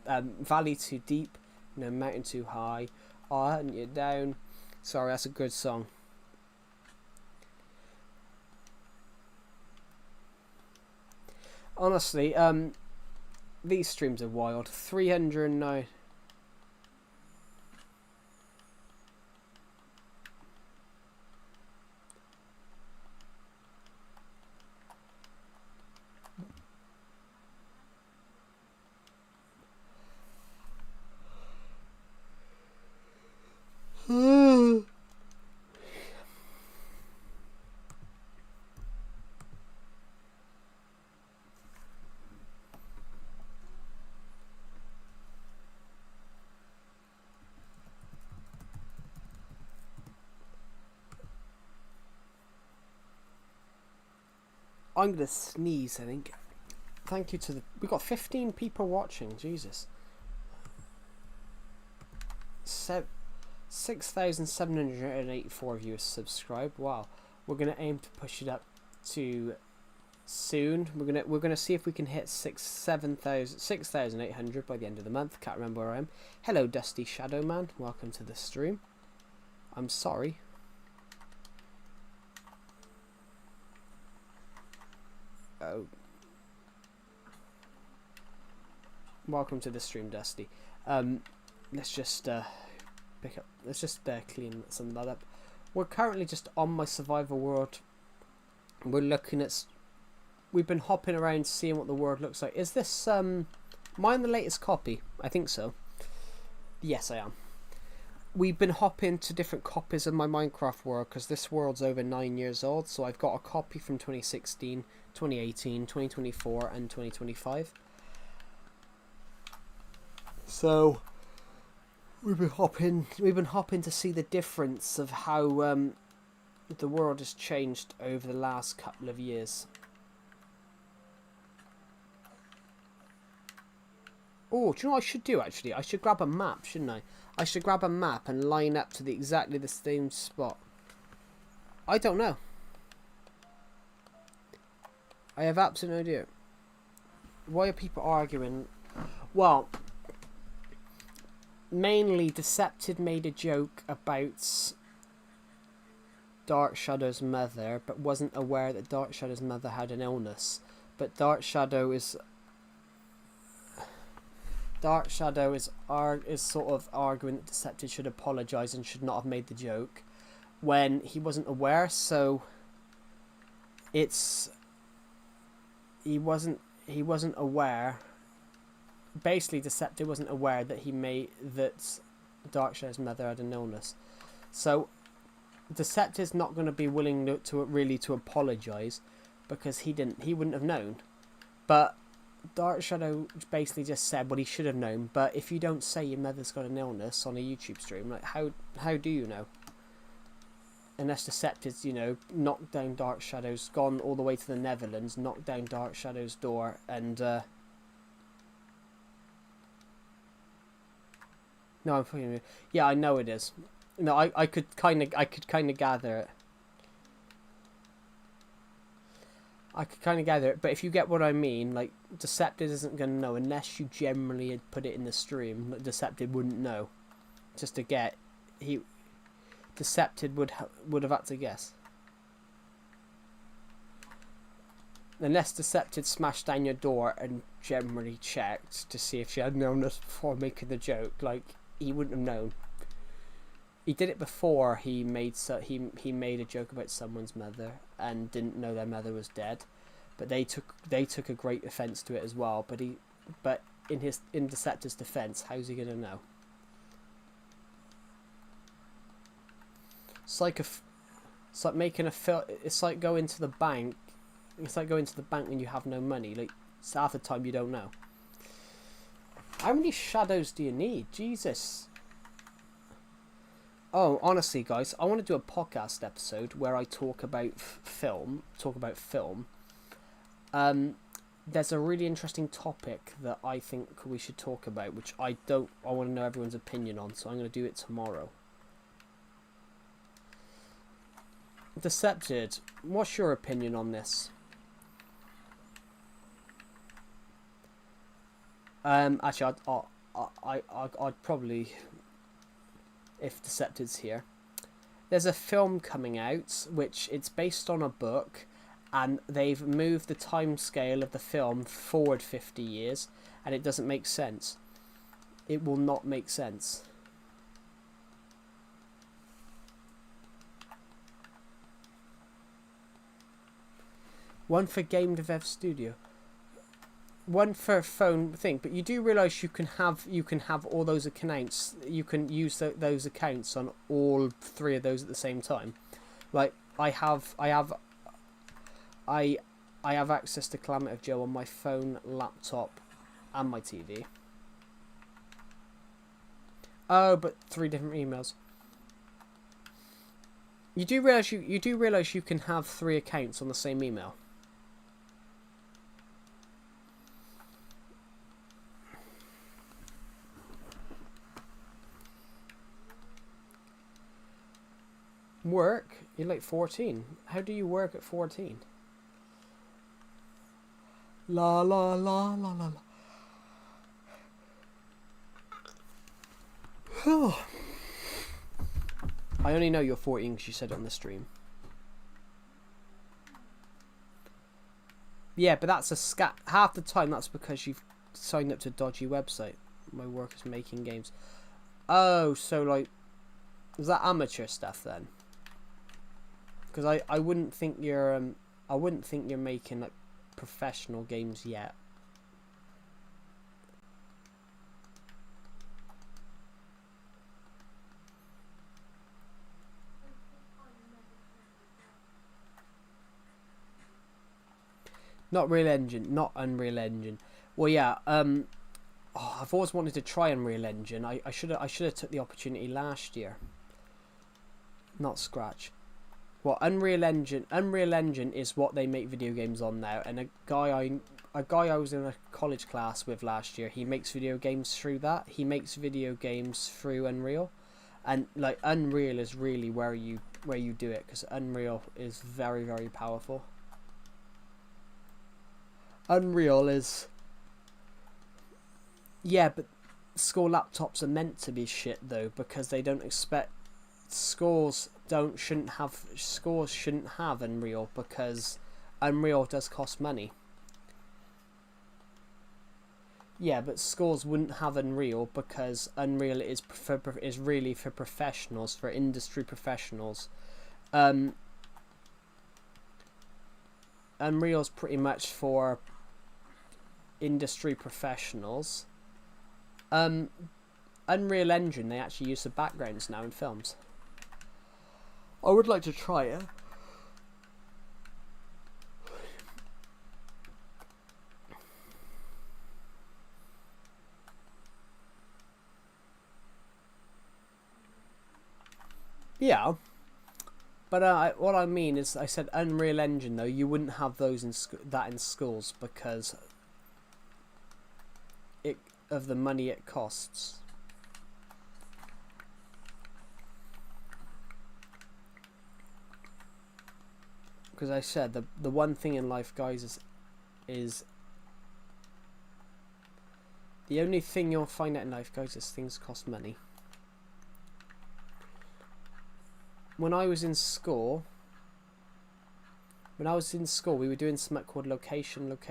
valley too deep, no mountain too high. I'll hunt you down. Sorry, that's a good song. Honestly, these streams are wild. 309. I'm gonna sneeze, I think. Thank you to the... We got 15 people watching, Jesus. 6,784 viewers subscribed. Wow. We're gonna aim to push it up to soon. We're gonna see if we can hit 6,800 by the end of the month. Can't remember where I am. Hello, Dusty Shadow Man. Welcome to the stream. I'm sorry. Oh. Welcome to the stream, Dusty. Let's just clean some of that up. We're currently just on my survival world. We're looking at... We've been hopping around seeing what the world looks like. Is this mine the latest copy? I think so. Yes, I am. We've been hopping to different copies of my Minecraft world because this world's over 9 years old. So I've got a copy from 2016, 2018, 2024 and 2025. So we've been hopping to see the difference of how the world has changed over the last couple of years. Oh, do you know what I should do actually? I should grab a map, shouldn't I? I should grab a map and line up to exactly the same spot. I don't know. I have absolutely no idea. Why are people arguing? Well, mainly Decepted made a joke about Dark Shadow's mother, but wasn't aware that Dark Shadow's mother had an illness. But Dark Shadow is sort of arguing that Decepted should apologise and should not have made the joke when he wasn't aware. So he wasn't aware. Basically, Decepted wasn't aware that Dark Shadow's mother had an illness. So Decepted's not going to be willing to apologise because he wouldn't have known. But Dark Shadow basically just said what he should have known. But if you don't say your mother's got an illness on a YouTube stream, like how do you know? Unless Decepted's, knocked down Dark Shadow's, gone all the way to the Netherlands, knocked down Dark Shadow's door, and no, I'm fucking with you. Yeah, I know it is. No, I could kind of gather it. I could kind of gather it, but if you get what I mean, like, Decepted isn't going to know unless you generally had put it in the stream. Decepted wouldn't know. Just to get, Decepted would have had to guess. Unless Decepted smashed down your door and generally checked to see if she had an illness before making the joke, like, he wouldn't have known. He did it before he made a joke about someone's mother and didn't know their mother was dead, but they took a great offence to it as well. But in Deceptor's defence, how's he gonna know? It's like It's like going to the bank. It's like going to the bank when you have no money. Like, half the time you don't know. How many shadows do you need? Jesus. Oh, honestly, guys, I want to do a podcast episode where I talk about film. there's a really interesting topic that I think we should talk about, which I want to know everyone's opinion on, so I'm going to do it tomorrow. Decepted, what's your opinion on this? Actually, I'd probably, if Decepted's here. There's a film coming out, which it's based on a book, and they've moved the time scale of the film forward 50 years, and it doesn't make sense. It will not make sense. One for Game Dev Studio. One for phone thing, but you do realise you can have all those accounts. You can use those accounts on all three of those at the same time. Like I have access to Calamity of Joe on my phone, laptop, and my TV. Oh, but 3 different emails. You do realise you can have 3 accounts on the same email. Work? You're like 14. How do you work at 14? La la la la la la. Oh. I only know you're 14 because you said it on the stream. Yeah, but that's a scat. Half the time that's because you've signed up to a dodgy website. My work is making games. Oh, so like, is that amateur stuff then? Because I wouldn't think you're making like professional games yet. Not Real Engine, not Unreal Engine. Well, yeah. I've always wanted to try Unreal Engine. I should have took the opportunity last year. Not Scratch. Well, Unreal Engine is what they make video games on now. And a guy I was in a college class with last year, he makes video games through that. He makes video games through Unreal, and like Unreal is really where you do it, because Unreal is very, very powerful. Unreal is, yeah, but school laptops are meant to be shit though, because they don't expect schools shouldn't have Unreal, because Unreal does cost money. Yeah, but schools wouldn't have Unreal because Unreal is really for professionals, for industry professionals. Unreal's pretty much for industry professionals. Unreal Engine, they actually use the backgrounds now in films. I would like to try it. Yeah, but what I mean is, I said Unreal Engine though. You wouldn't have those in schools because of the money it costs. Because I said the one thing in life, guys, is the only thing you'll find out in life, guys, is things cost money. When I was in school, we were doing something called location, like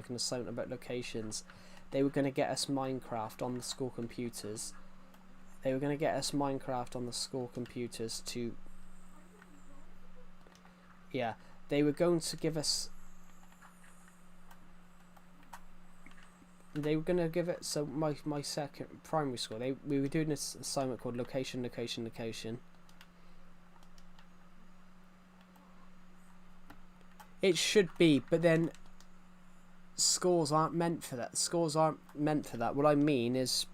an assignment about locations. They were going to get us Minecraft on the school computers. Yeah, they were going to give us. They were going to give it. So my second primary school, we were doing this assignment called location. It should be, but then schools aren't meant for that. What I mean is,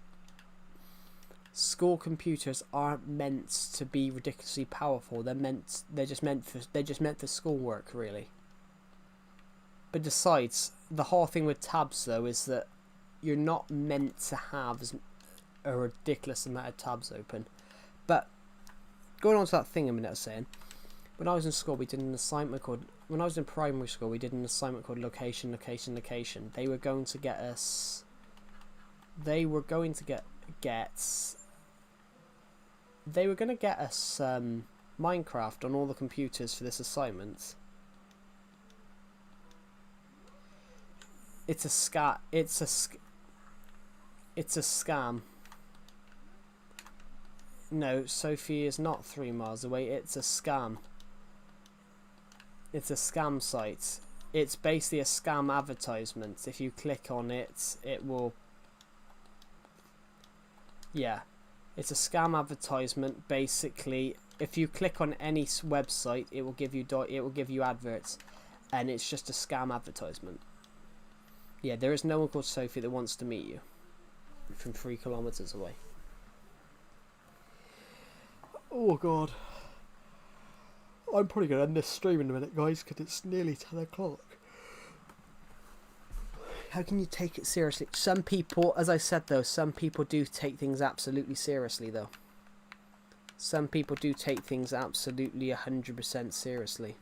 school computers aren't meant to be ridiculously powerful. They're just meant for schoolwork, really. But besides, the whole thing with tabs though is that you're not meant to have a ridiculous amount of tabs open. But going on to that thing a minute I was saying, when I was in school we did an assignment called, when I was in primary school we did an assignment called location, location, location. They were going to get us, they were going to get us Minecraft on all the computers for this assignment. It's a scam. No, Sophie is not 3 miles away. It's a scam. It's a scam site. It's basically a scam advertisement. If you click on it, it will... Yeah. It's a scam advertisement. Basically, if you click on any website, it will give you adverts, and it's just a scam advertisement. Yeah, there is no one called Sophie that wants to meet you from 3 kilometers away. Oh god. I'm probably going to end this stream in a minute, guys, because it's nearly 10 o'clock. How can you take it seriously? Some people, as I said though, some people do take things absolutely seriously though. Some people do take things absolutely 100% seriously.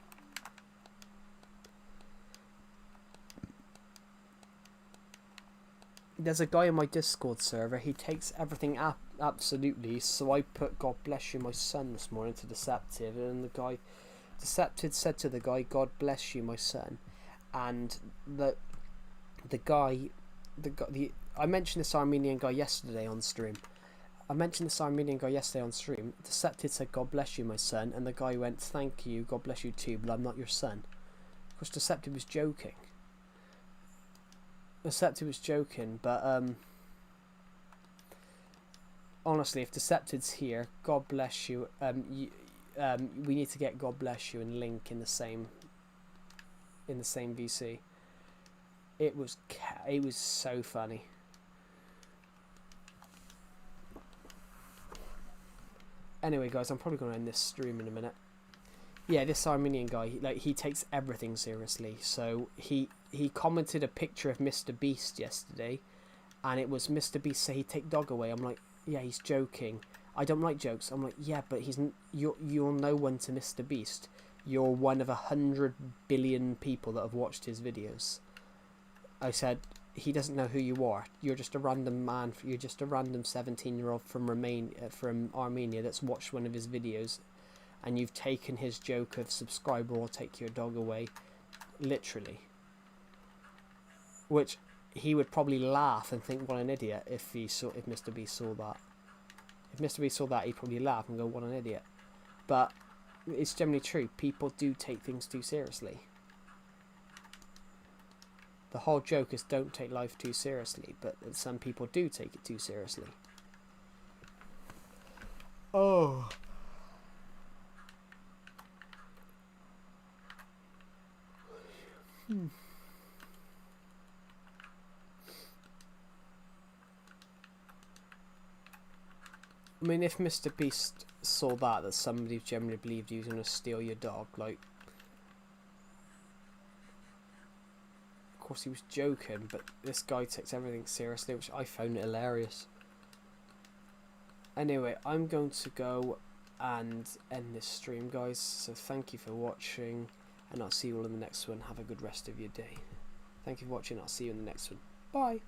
There's a guy in my Discord server, he takes everything absolutely, so I put God bless you my son this morning to Deceptive, and the guy, Deceptive said to the guy, God bless you my son, and the guy, I mentioned this Armenian guy yesterday on stream, Deceptive said God bless you my son, and the guy went thank you, God bless you too, but I'm not your son. Of course Deceptive was joking. Deceptive was joking, but honestly, if Deceptive's here, God bless you. We need to get God bless you and Link in the same VC. It was so funny. Anyway, guys, I'm probably going to end this stream in a minute. Yeah, this Armenian guy, he takes everything seriously. So he commented a picture of Mr. Beast yesterday, and it was Mr. Beast say he'd take dog away. I'm like, yeah, he's joking. I don't like jokes. I'm like, yeah, but you're no one to Mr. Beast. You're one of 100 billion people that have watched his videos. I said, he doesn't know who you are. You're just a random man. You're just a random 17-year-old from Armenia that's watched one of his videos, and you've taken his joke of subscriber will take your dog away, literally. Which he would probably laugh and think, what an idiot, if Mr. Beast saw that. If Mr. Beast saw that, he'd probably laugh and go, what an idiot. But it's generally true. People do take things too seriously. The whole joke is don't take life too seriously, but some people do take it too seriously. Oh. I mean, if Mr. Beast saw that somebody generally believed he was going to steal your dog, like... Of course he was joking, but this guy takes everything seriously, which I found hilarious. Anyway, I'm going to go and end this stream, guys, so thank you for watching, and I'll see you all in the next one. Have a good rest of your day. Thank you for watching, I'll see you in the next one. Bye!